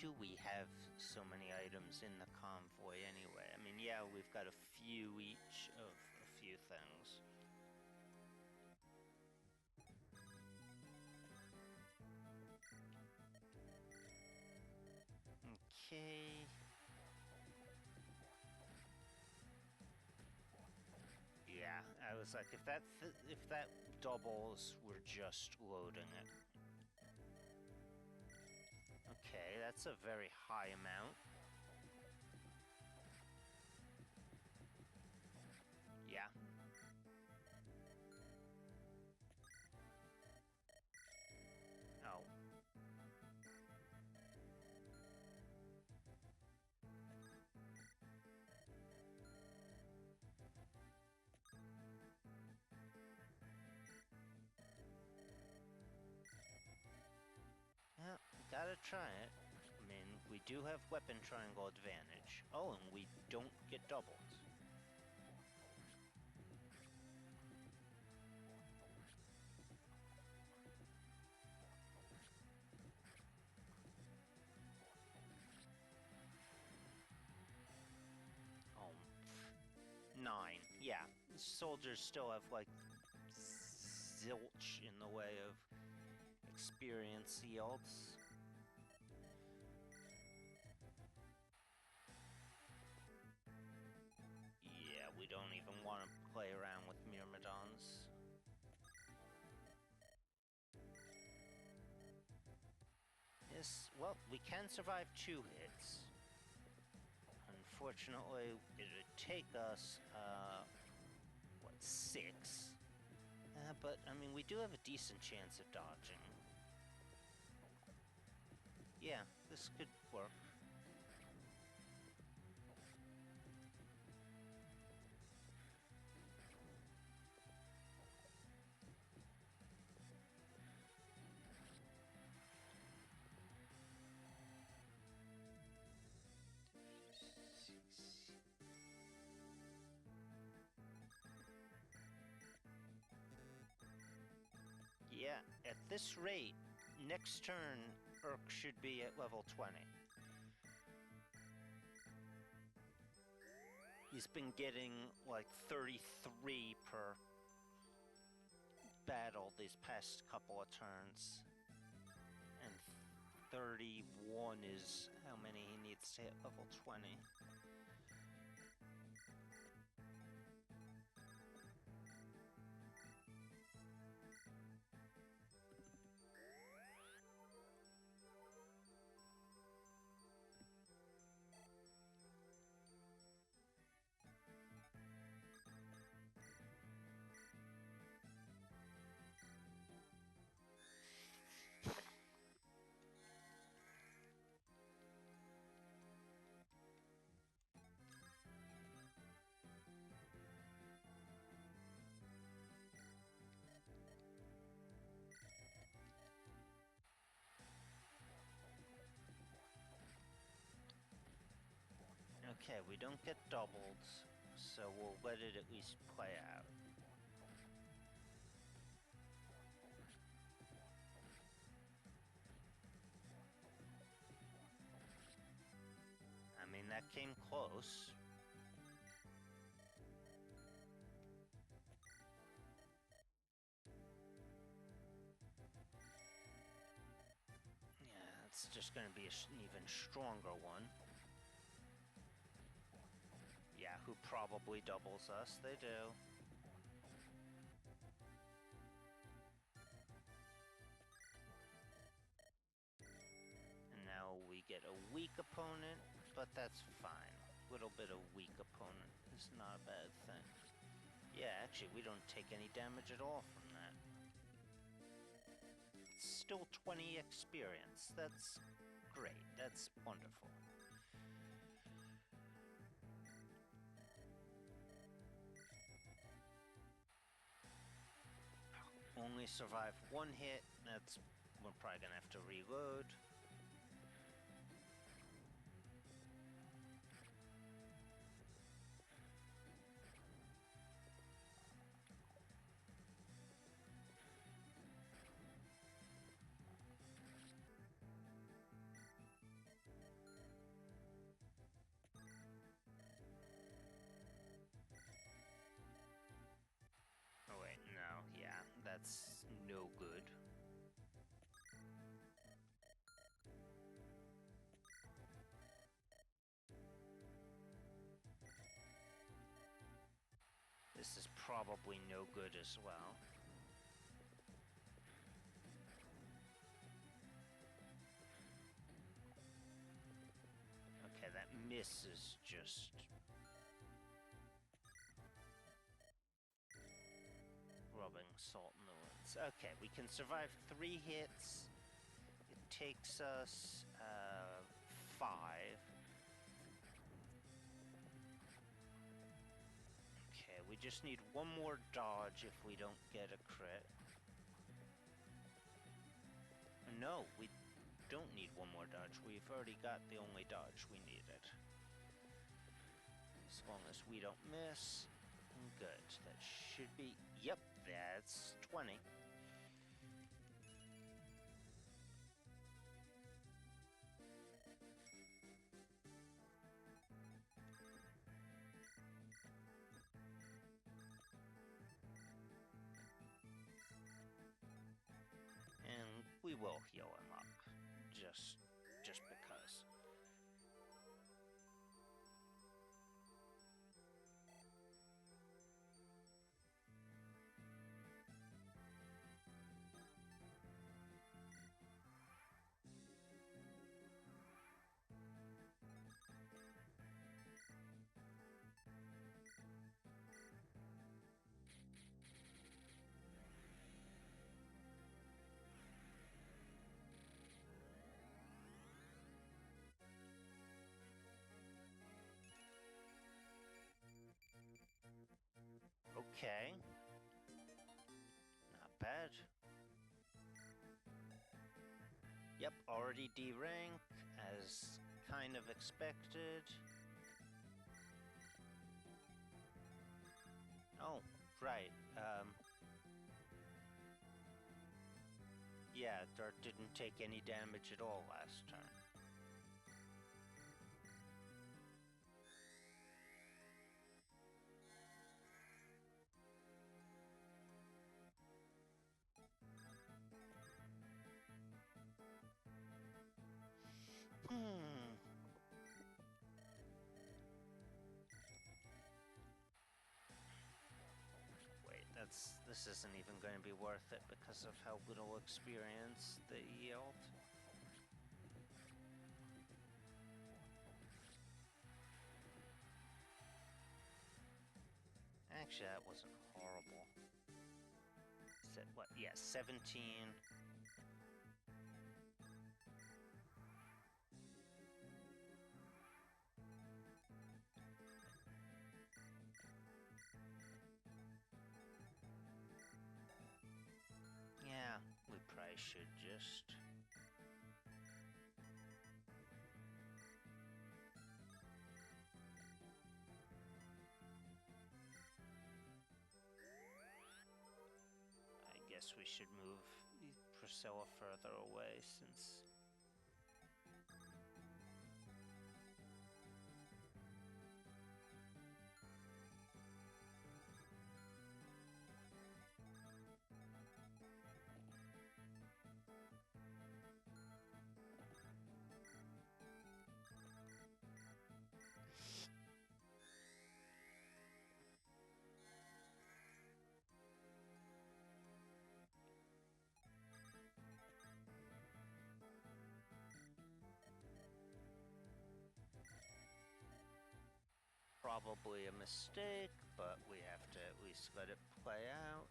Do we have so many items in the convoy anyway? I mean, yeah, we've got a few each of a few things. Okay. Yeah, I was like, if that doubles, we're just loading it. Okay, that's a very high amount. Yeah. Oh. Yeah, gotta try it. I mean, we do have weapon triangle advantage. Oh, and we don't get doubles. Oh. 9. Yeah, soldiers still have like zilch in the way of experience yields. Yeah, we don't even want to play around with Myrmidons. Yes, well, we can survive 2 hits. Unfortunately, it would take us, what, 6? But, I mean, we do have a decent chance of dodging. Yeah, this could work. this rate, next turn, Urk should be at level 20. He's been getting like 33 per battle these past couple of turns. And 31 is how many he needs to hit level 20. Okay, we don't get doubled, so we'll let it at least play out. I mean, that came close. Yeah, it's just going to be an even stronger one. Yeah, who probably doubles us? They do. And now we get a weak opponent, but that's fine. A little bit of weak opponent is not a bad thing. Yeah, actually, we don't take any damage at all from that. It's still 20 experience. That's great. That's wonderful. Only survive one hit. We're probably gonna have to reload. Oh wait, no, yeah, that's no good. This is probably no good as well. Okay, that miss is just... rubbing salt in the wounds. Okay, we can survive 3 hits. It takes us 5. Okay, we just need one more dodge if we don't get a crit. No, we don't need one more dodge. We've already got the only dodge we needed. As long as we don't miss. Good. That should be... Yep, that's 20. And we will heal him up. Just because. Okay. Not bad. Yep, already D rank, as kind of expected. Oh, right. Yeah, Dart didn't take any damage at all last turn. Wait, this isn't even going to be worth it because of how little experience they yield. Actually, that wasn't horrible. What? Yeah, 17. Yeah, we probably should just... I guess we should move Priscilla further away since... Probably a mistake, but we have to at least let it play out.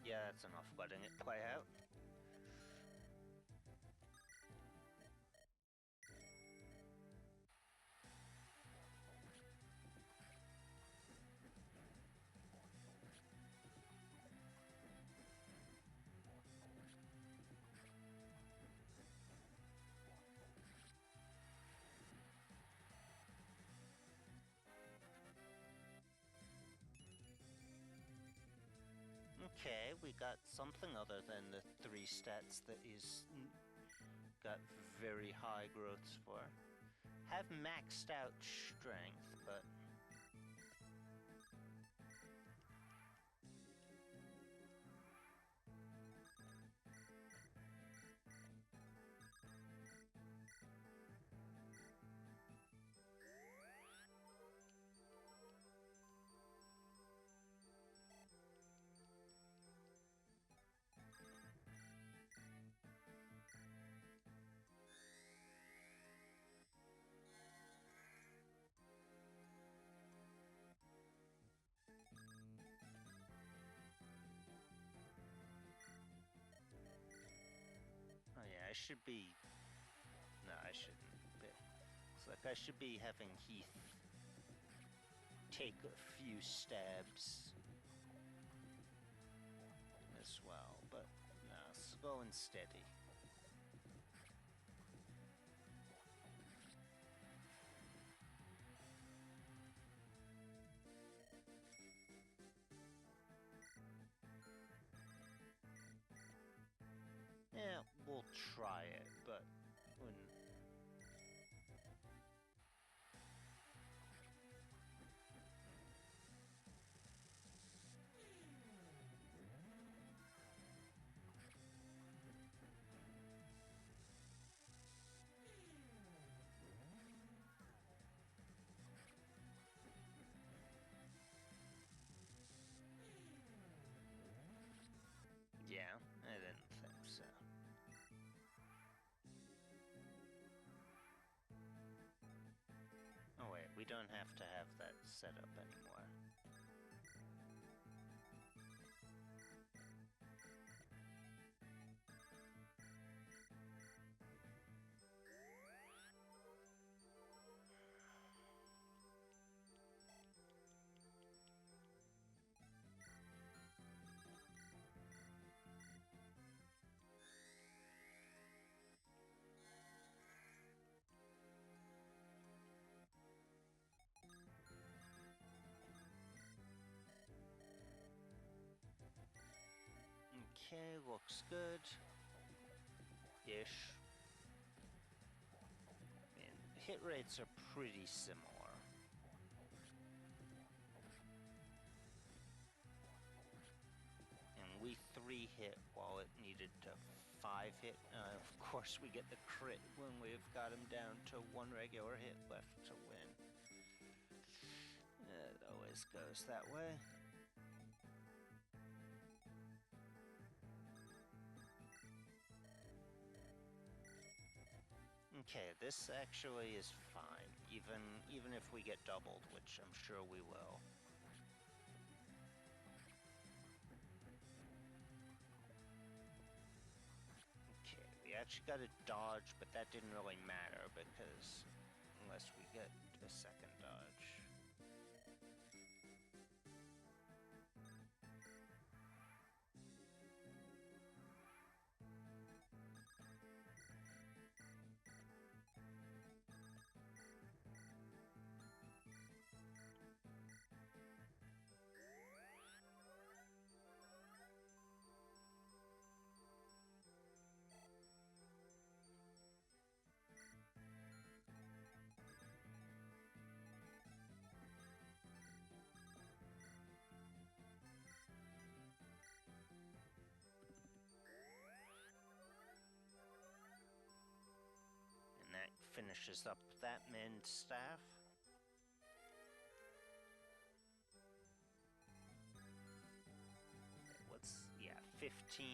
Yeah, that's enough letting it play out. Okay, we got something other than the 3 stats that he's got very high growths for. Have maxed out strength, but... Oh yeah, I should be... No, I shouldn't. It's like I should be having Heath take a few stabs as well, but no, slow and steady. Yeah, we'll try it, but when... Yeah, I didn't think so. Oh wait, we don't have to have that set up anymore. Okay, looks good. Ish. And hit rates are pretty similar. And we 3-hit while it needed to 5-hit. Of course, we get the crit when we've got him down to 1 regular hit left to win. It always goes that way. Okay, this actually is fine, even if we get doubled, which I'm sure we will. Okay, we actually got a dodge, but that didn't really matter because unless we get a second dodge. That finishes up that mend staff. Yeah, 15.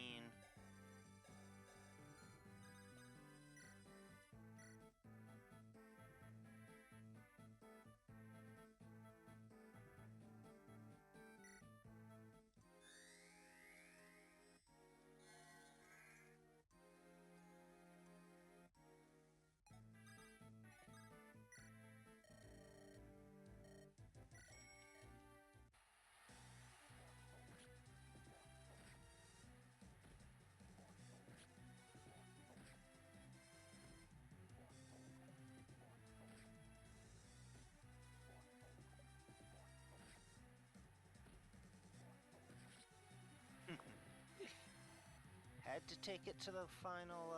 Had to take it to the final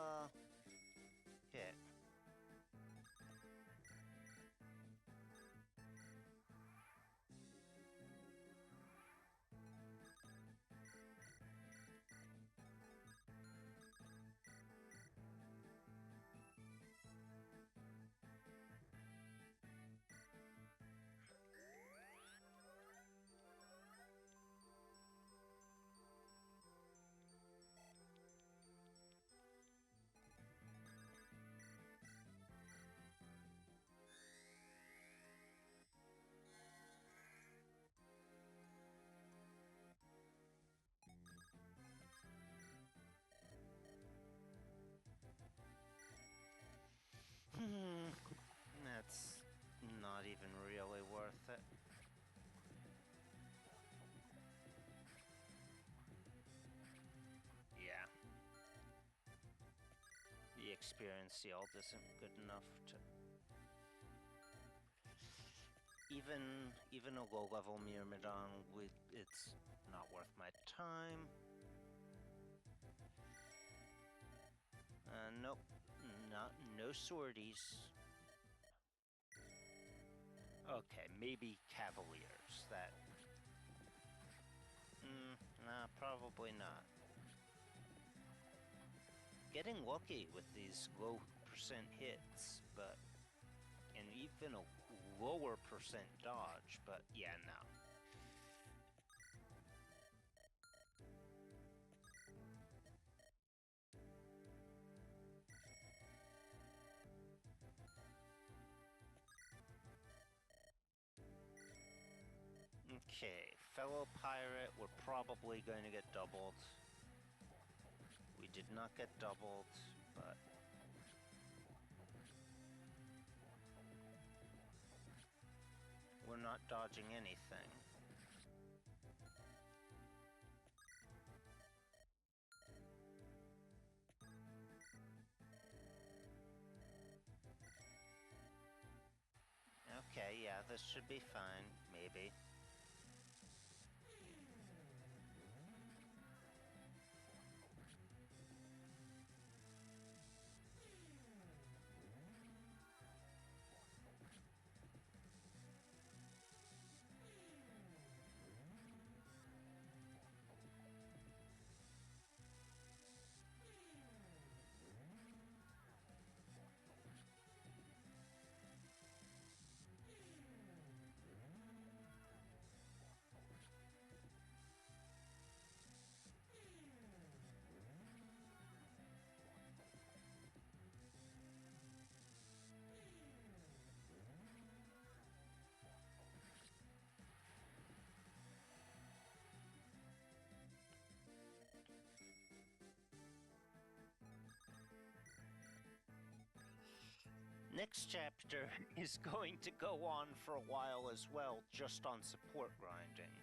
hit. That's not even really worth it. Yeah. The experience yield isn't good enough to... Even a low-level Myrmidon, it's not worth my time. Nope. No swordies. Okay, maybe Cavaliers. That... nah, probably not. Getting lucky with these low percent hits, but... and even a lower percent dodge, but yeah, no. Okay, fellow pirate, we're probably going to get doubled. We did not get doubled, but... we're not dodging anything. Okay, yeah, this should be fine, maybe. Next chapter is going to go on for a while as well, just on support grinding.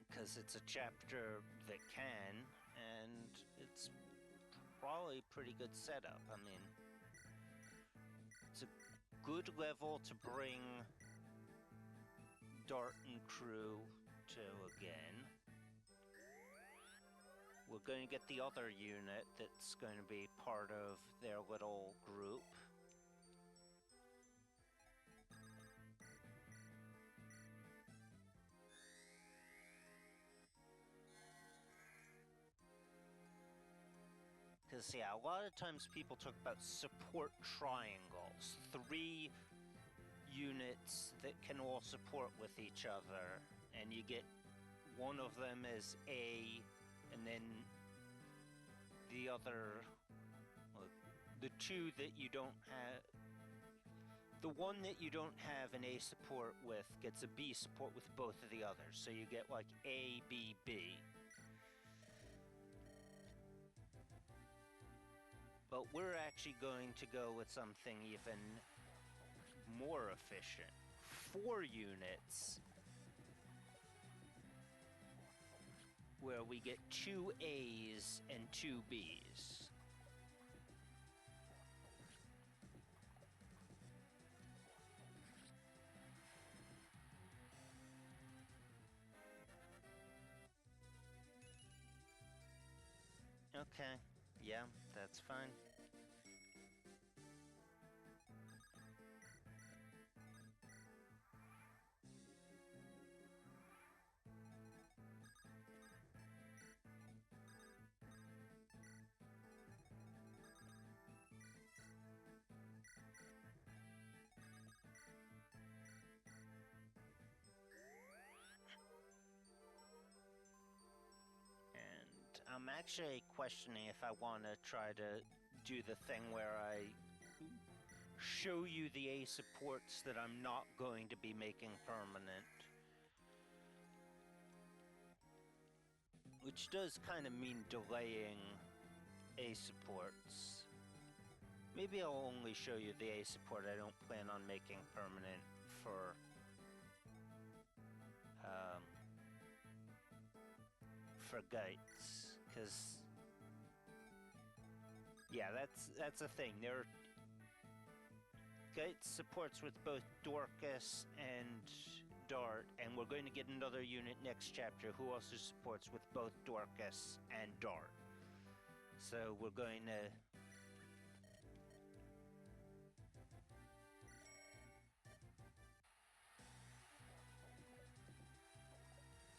Because it's a chapter that can, and it's probably a pretty good setup. I mean, it's a good level to bring Dart and crew to again. We're going to get the other unit that's going to be part of their little group. Because, yeah, a lot of times people talk about support triangles. 3 units that can all support with each other, and you get one of them as A, and then the other, well, the 2 that you don't have, the one that you don't have an A support with gets a B support with both of the others, so you get like A, B, B. But we're actually going to go with something even more efficient. 4 units where we get 2 A's and 2 B's. Okay, yeah, that's fine. I'm actually questioning if I want to try to do the thing where I show you the A supports that I'm not going to be making permanent. Which does kind of mean delaying A supports. Maybe I'll only show you the A support I don't plan on making permanent for Gates. Because, yeah, that's a thing. Gates supports with both Dorcas and Dart, and we're going to get another unit next chapter who also supports with both Dorcas and Dart. So we're going to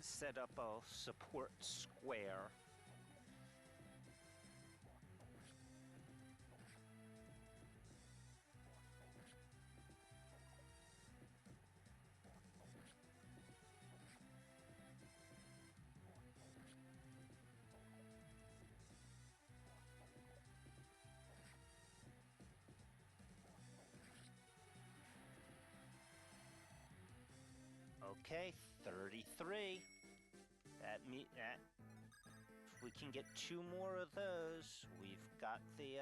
set up a support square. Okay, 33. That if we can get 2 more of those, we've got the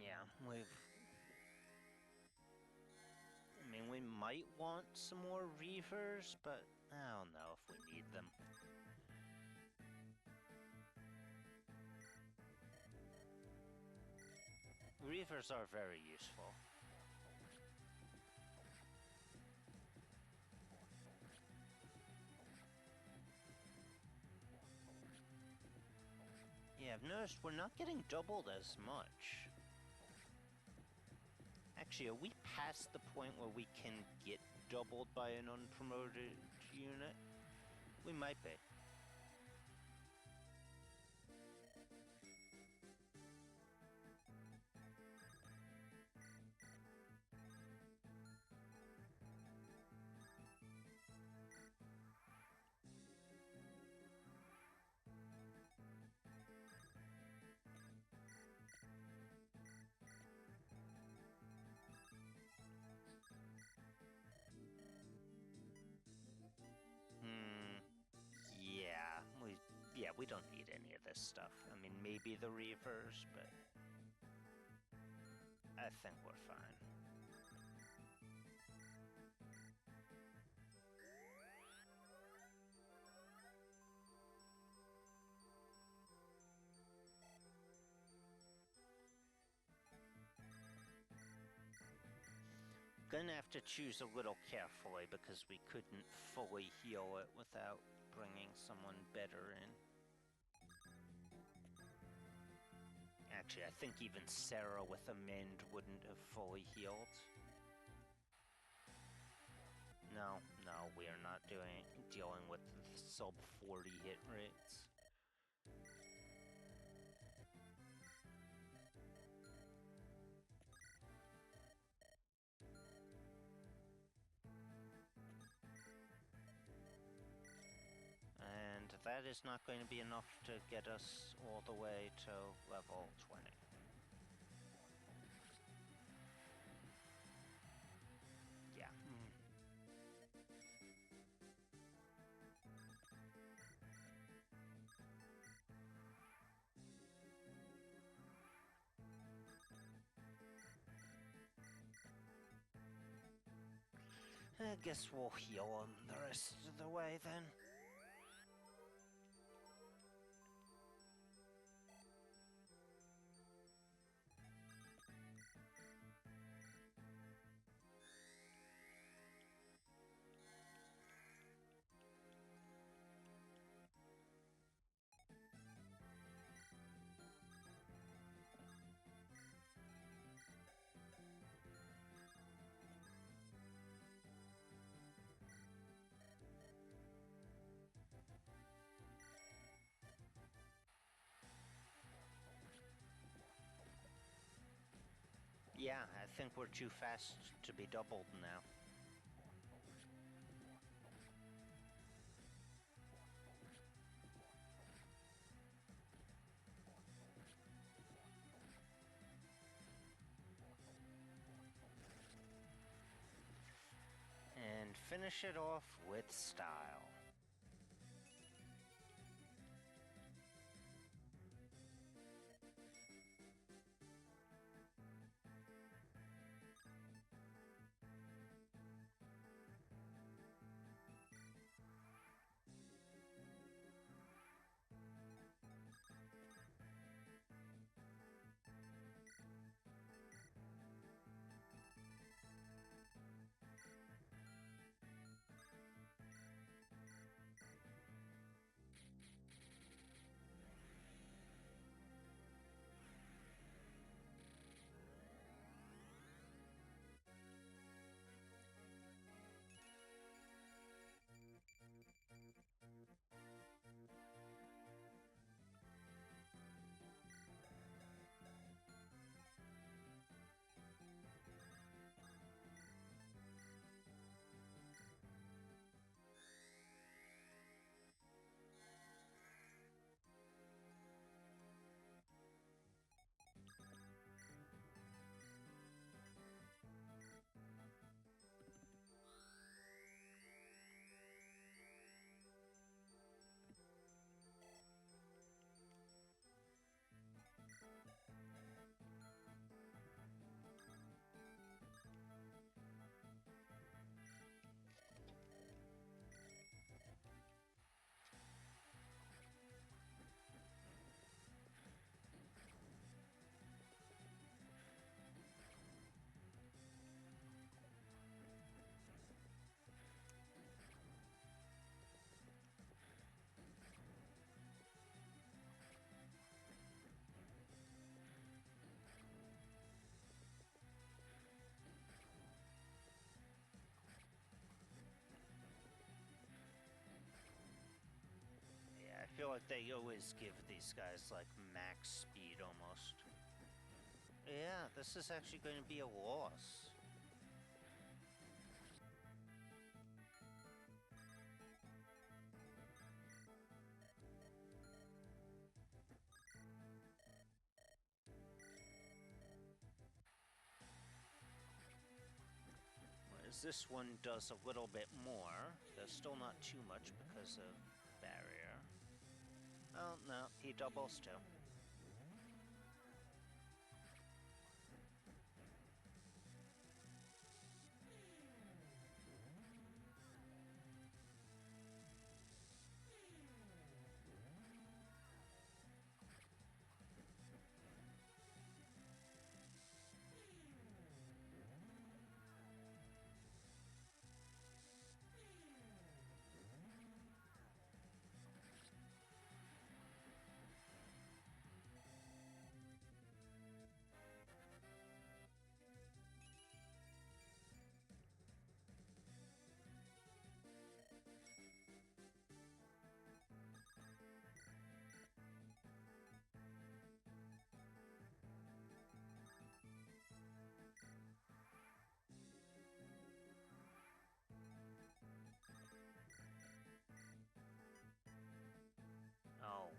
yeah, I mean, we might want some more Reavers, but I don't know if we need them. Reavers are very useful. Yeah, I've noticed we're not getting doubled as much. Actually, are we past the point where we can get doubled by an unpromoted unit? We might be. Yeah, we don't need any of this stuff. I mean, maybe the Reavers, but I think we're fine. Gonna have to choose a little carefully because we couldn't fully heal it without bringing someone better in. Actually, I think even Sarah with a mend wouldn't have fully healed. No, we are not dealing with sub 40 hit rates. And that is not going to be enough to get us all the way to level 20. Yeah. I guess we'll heal him the rest of the way then. Yeah, I think we're too fast to be doubled now. And finish it off with style. feel like they always give these guys like max speed almost. Yeah, this is actually going to be a loss. Whereas this one does a little bit more. There's still not too much because of barrier. Oh, no, he doubles too. Oh,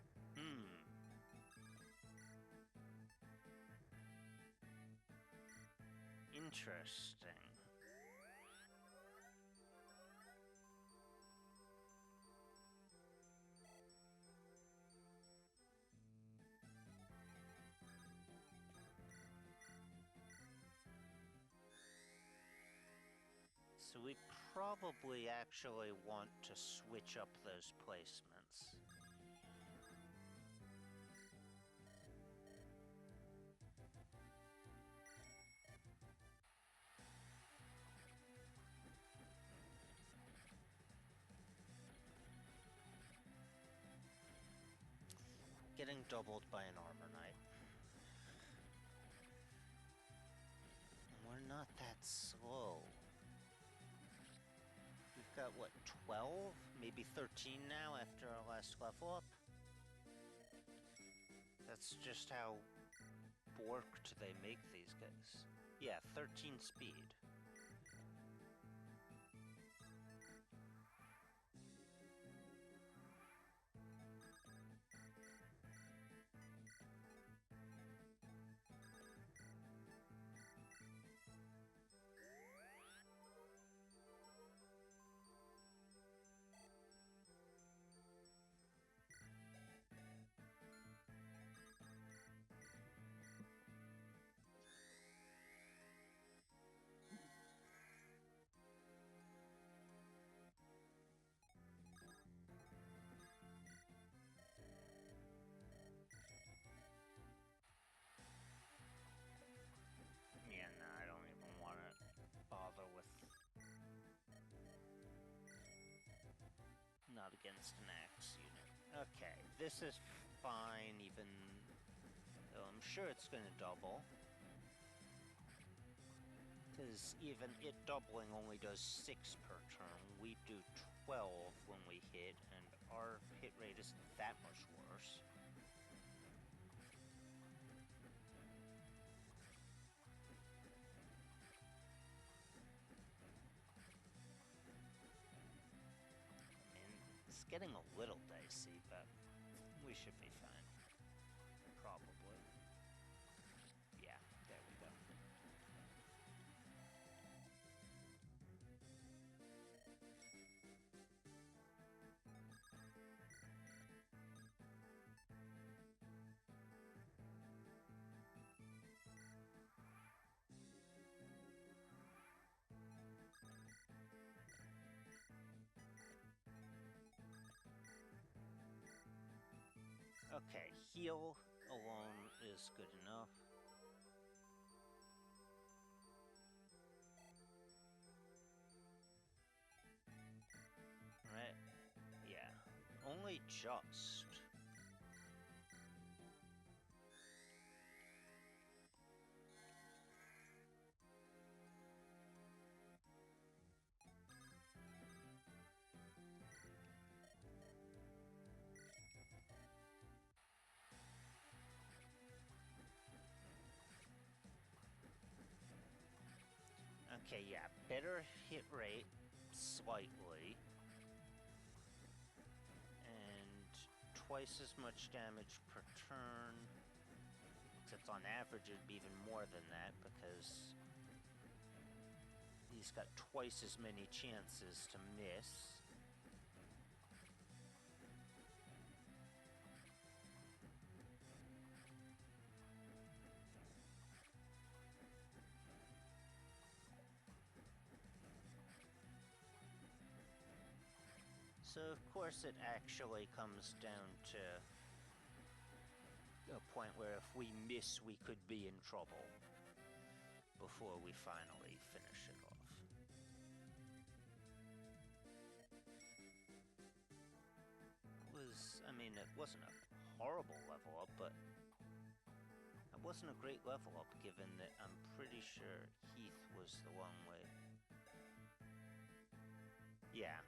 interesting. So we probably actually want to switch up those placements. Getting doubled by an armor knight. We're not that slow. We've got, what, 12? Maybe 13 now after our last level up? That's just how borked they make these guys. Yeah, 13 speed. Yeah, no, I don't even want to bother with... Not against an axe unit. Okay, this is fine, even though I'm sure it's going to double. Because even it doubling only does 6 per turn. We do 12 when we hit, and our hit rate isn't that much worse. I mean, it's getting a little dicey, but we should be fine. Probably. Yeah, there we go. Okay, heal alone is good enough. Right? Yeah. Only just. Okay, yeah, better hit rate, slightly. And twice as much damage per turn. Except on average it'd be even more than that because he's got twice as many chances to miss. So of course it actually comes down to a point where if we miss, we could be in trouble before we finally finish it off. It wasn't a horrible level up, but it wasn't a great level up given that I'm pretty sure Heath was the one with... Yeah.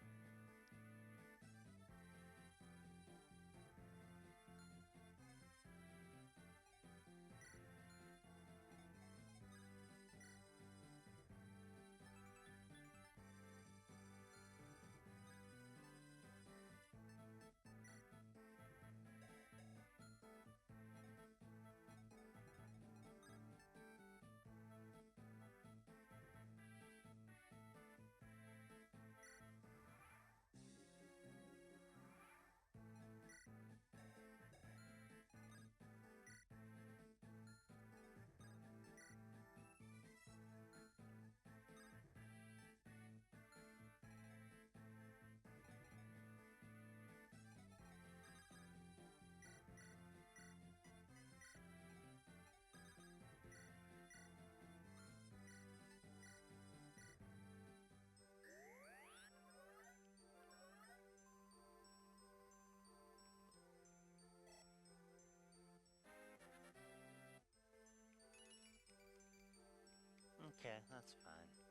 Okay, that's fine.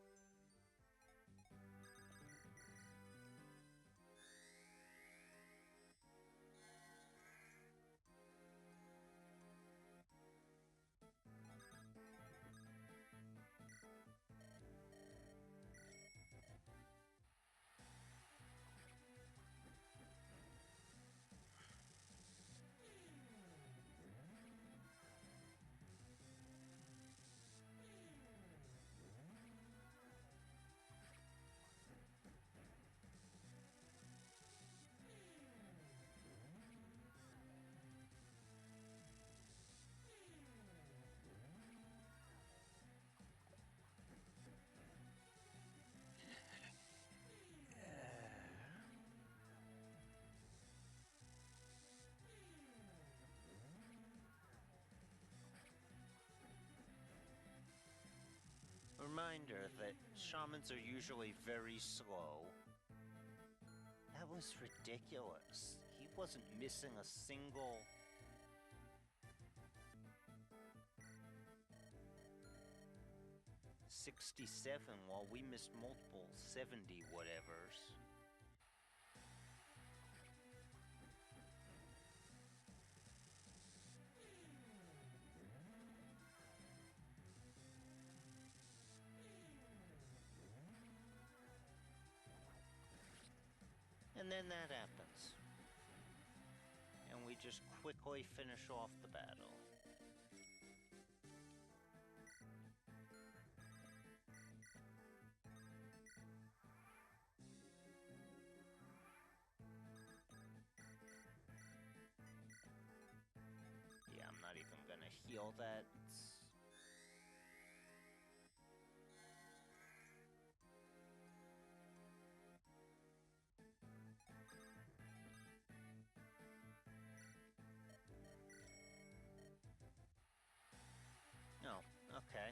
Reminder that shamans are usually very slow. That was ridiculous. He wasn't missing a single... 67 while we missed multiple 70 whatevers. And then that happens. And we just quickly finish off the battle. Yeah, I'm not even gonna heal that. No, okay.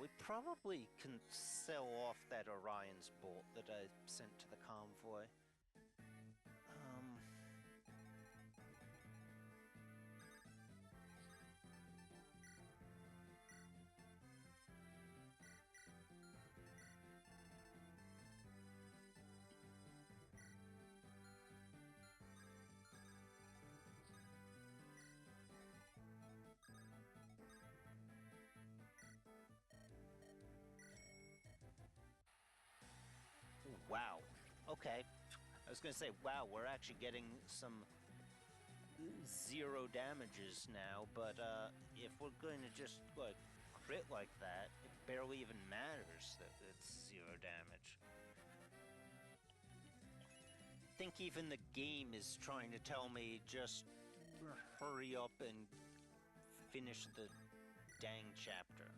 we probably can sell off that Orion's bolt that I sent to the convoy. Wow. Okay. I was gonna say, wow, we're actually getting some zero damages now, but if we're going to just like crit like that, it barely even matters that it's zero damage. I think even the game is trying to tell me just hurry up and finish the dang chapter.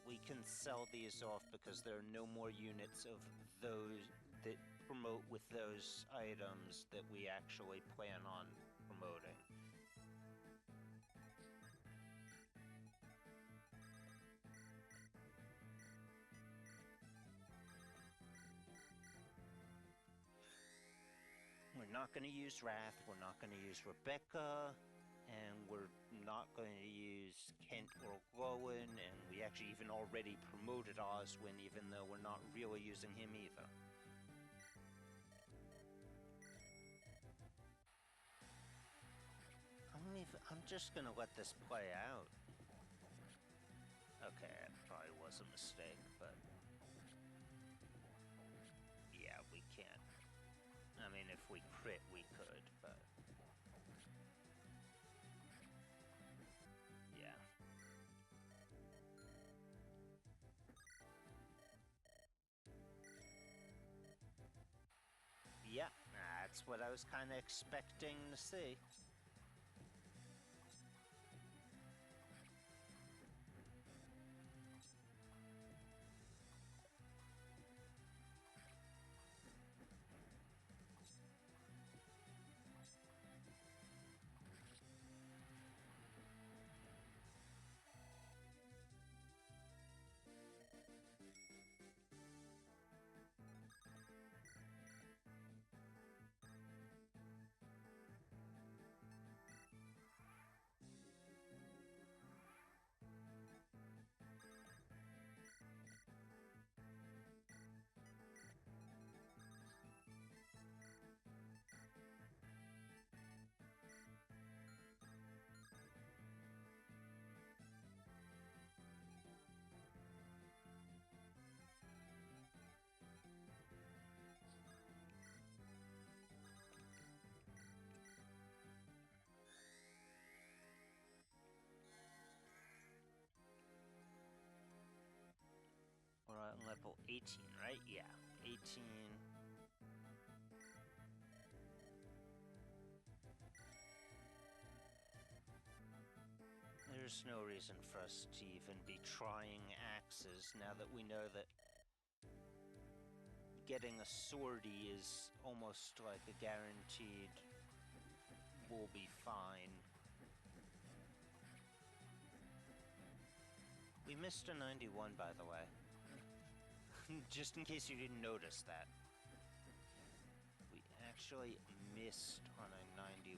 We can sell these off because there are no more units of those that promote with those items that we actually plan on promoting. We're not going to use Wrath, we're not going to use Rebecca, and we're not going to use Kent or Glowin, and we actually even already promoted Oswin, even though we're not really using him either. I'm just gonna let this play out. Okay, it probably was a mistake, but yeah, we can't. I mean, if we crit, we could, but yeah. Yeah, that's what I was kind of expecting to see. We're at level 18, right? Yeah, 18. There's no reason for us to even be trying axes now that we know that getting a sortie is almost like a guaranteed we'll be fine. We missed a 91, by the way. Just in case you didn't notice that. We actually missed on a 91.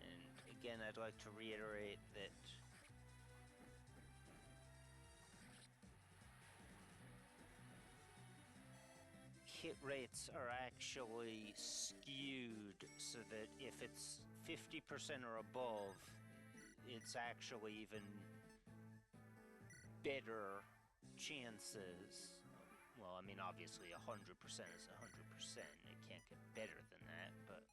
And again, I'd like to reiterate that hit rates are actually skewed so that if it's 50% or above, it's actually even better chances. Well, I mean, obviously 100% is 100%. It can't get better than that, but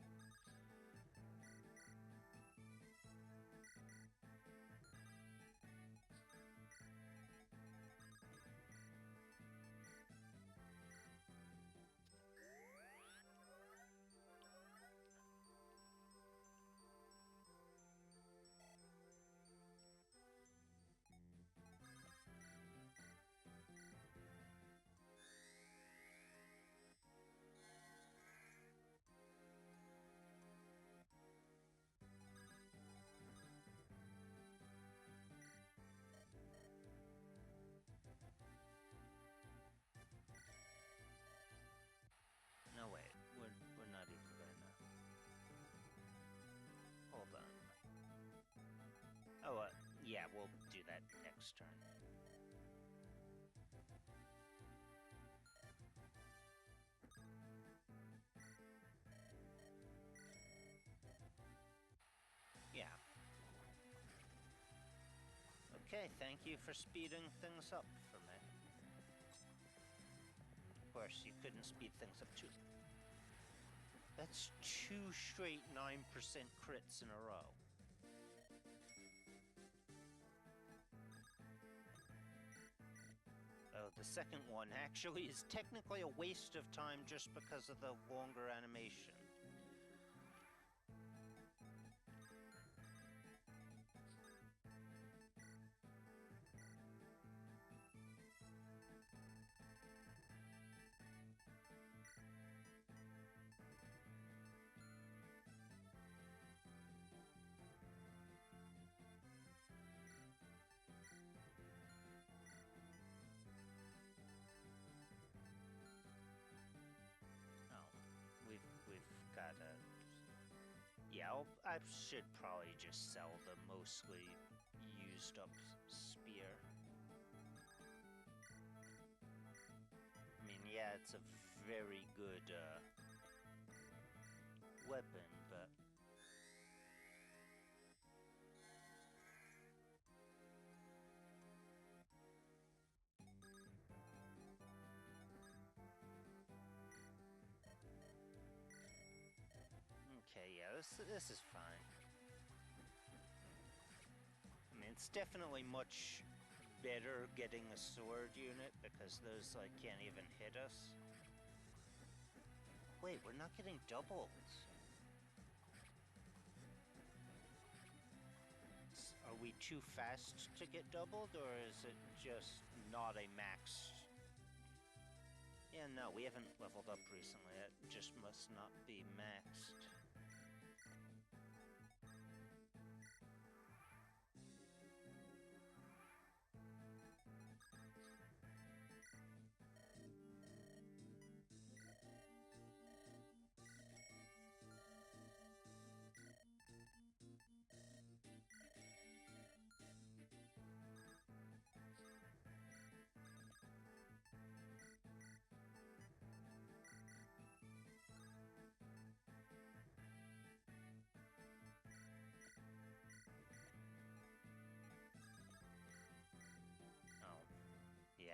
Okay, thank you for speeding things up for me. Of course, you couldn't speed things up too. That's 2 straight 9% crits in a row. Oh, the second one actually is technically a waste of time just because of the longer animation. We've got a... Yeah, I should probably just sell the mostly used up spear. I mean, yeah, it's a very good weapon, but... Okay, yeah, this is fine. I mean, it's definitely much better getting a sword unit because those, like, can't even hit us. Wait, we're not getting doubled. Are we too fast to get doubled, or is it just not a max? Yeah, no, we haven't leveled up recently. It just must not be maxed.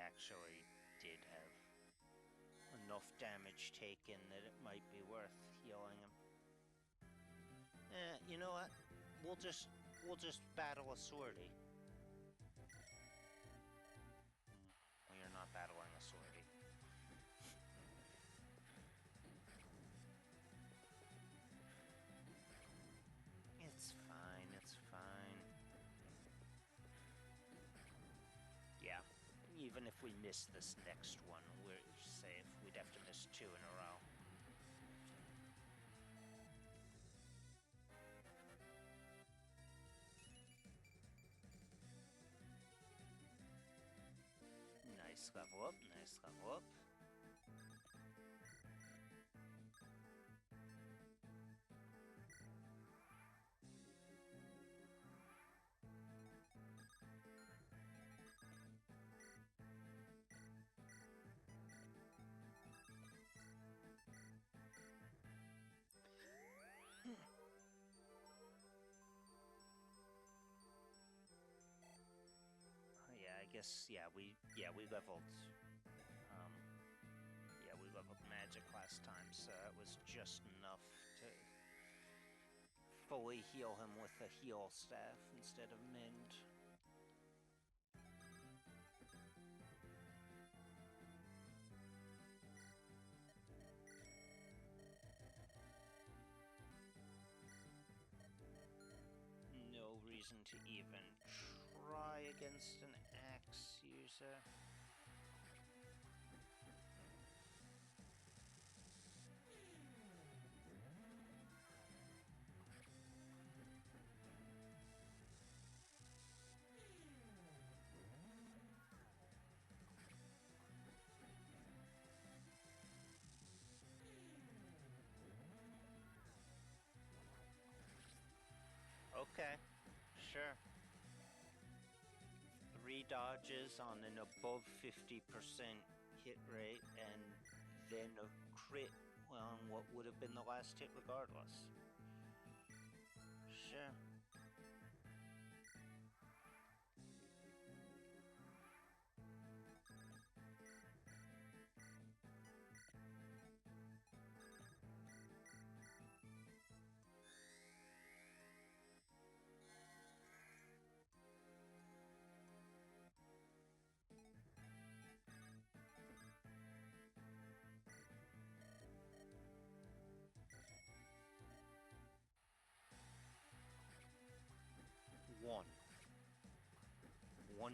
Actually did have enough damage taken that it might be worth healing him. You know what? We'll just battle a swordie. Well, you're not battling a swordie. It's fine, it's fine. Yeah. Even if we miss this next one, we're safe. We'd have to miss 2 in a row. Nice level up, nice level up. We leveled, we leveled magic last time, so it was just enough to fully heal him with a heal staff instead of mend. No reason to even try against an axe user. Okay, sure. 3 dodges on an above 50% hit rate, and then a crit on what would have been the last hit regardless. Sure.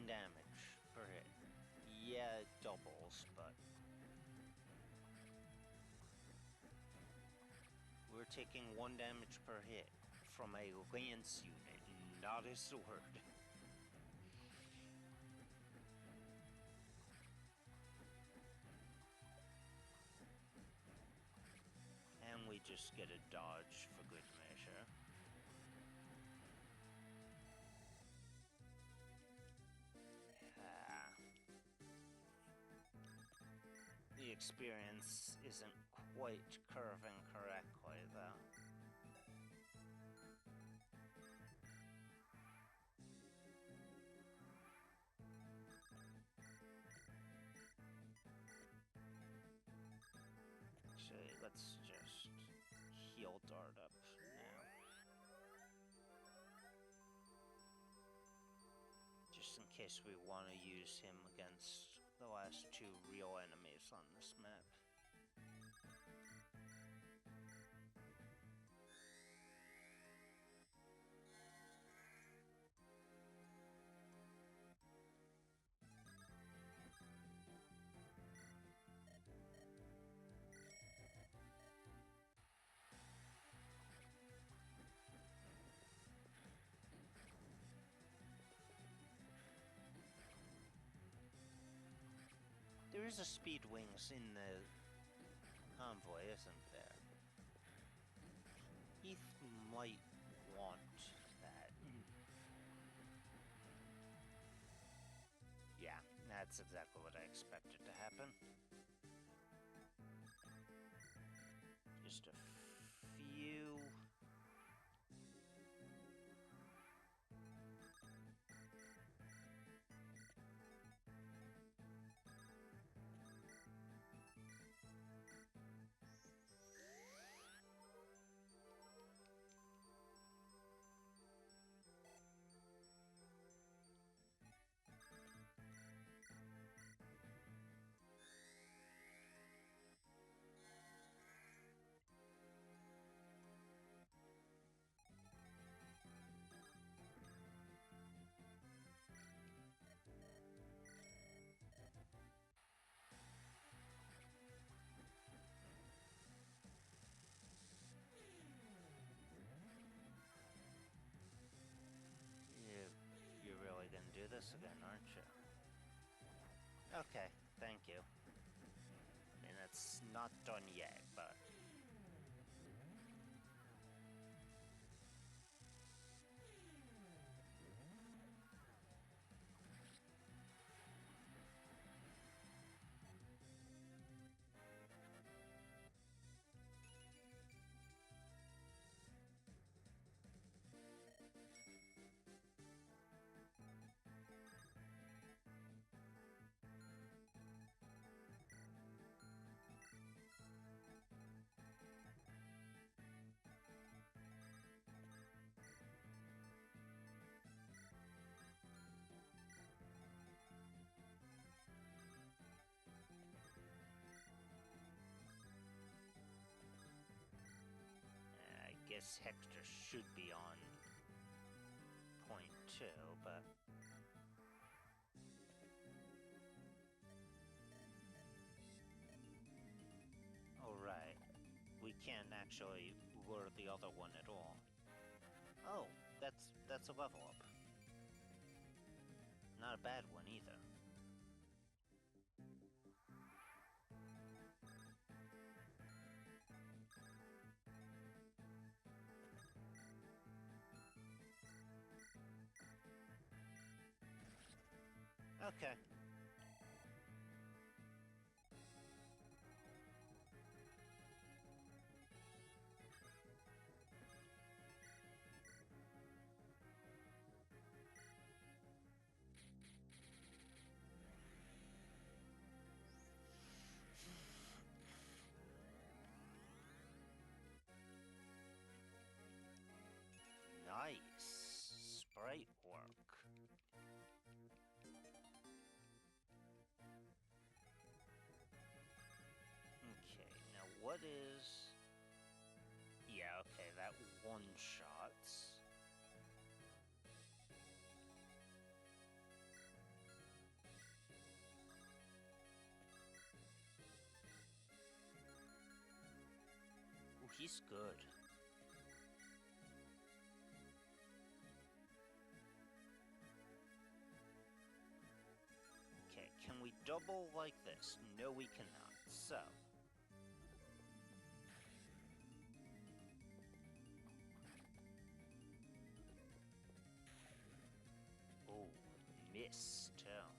damage per hit. Yeah, it doubles, but we're taking 1 damage per hit from a lance unit, not a sword. And we just get a dodge for good measure. The experience isn't quite curving correctly, though. Actually, let's just heal Dart up now. Just in case we want to use him against the last 2 real enemies on this map. There is a speed wings in the convoy, isn't there? Heath might want that. Yeah, that's exactly what I expected to happen. Just a few... You're really gonna do this again, aren't you? Okay, thank you. I mean, it's not done yet, but... I guess Hector should be on point too, but... Oh, right. We can't actually lure the other one at all. Oh, that's a level up. Not a bad one either. Okay. Nice sprite work. Okay, now what is... Yeah, okay, that one shots. he's good. Okay, can we double like this? No, we cannot. So... oh, missed. Oh.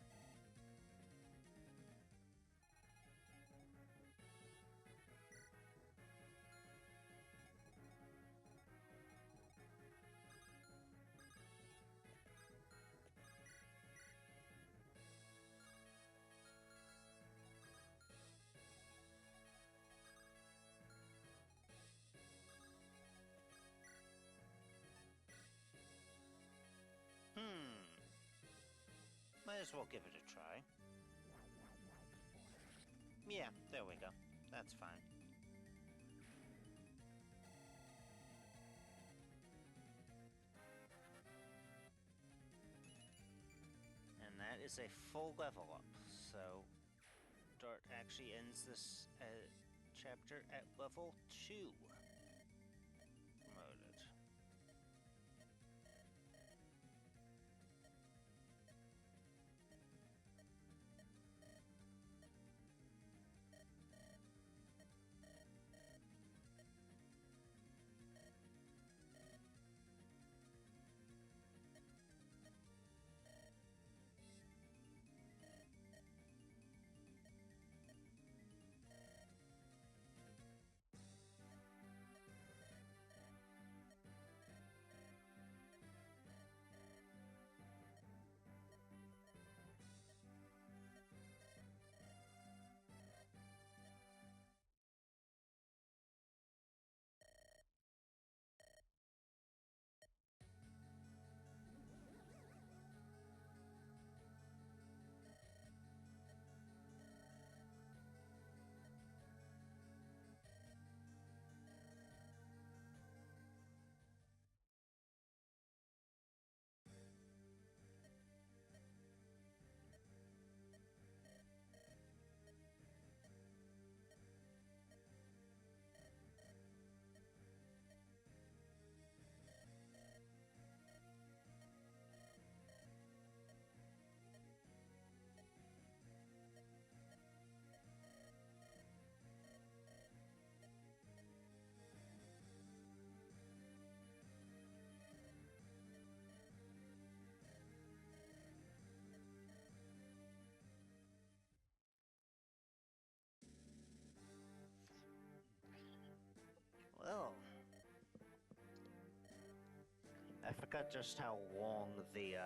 Might as well give it a try. Yeah, there we go. That's fine. And that is a full level up. So, Dart actually ends this chapter at level 2. Promoted. Well, I forgot just how long the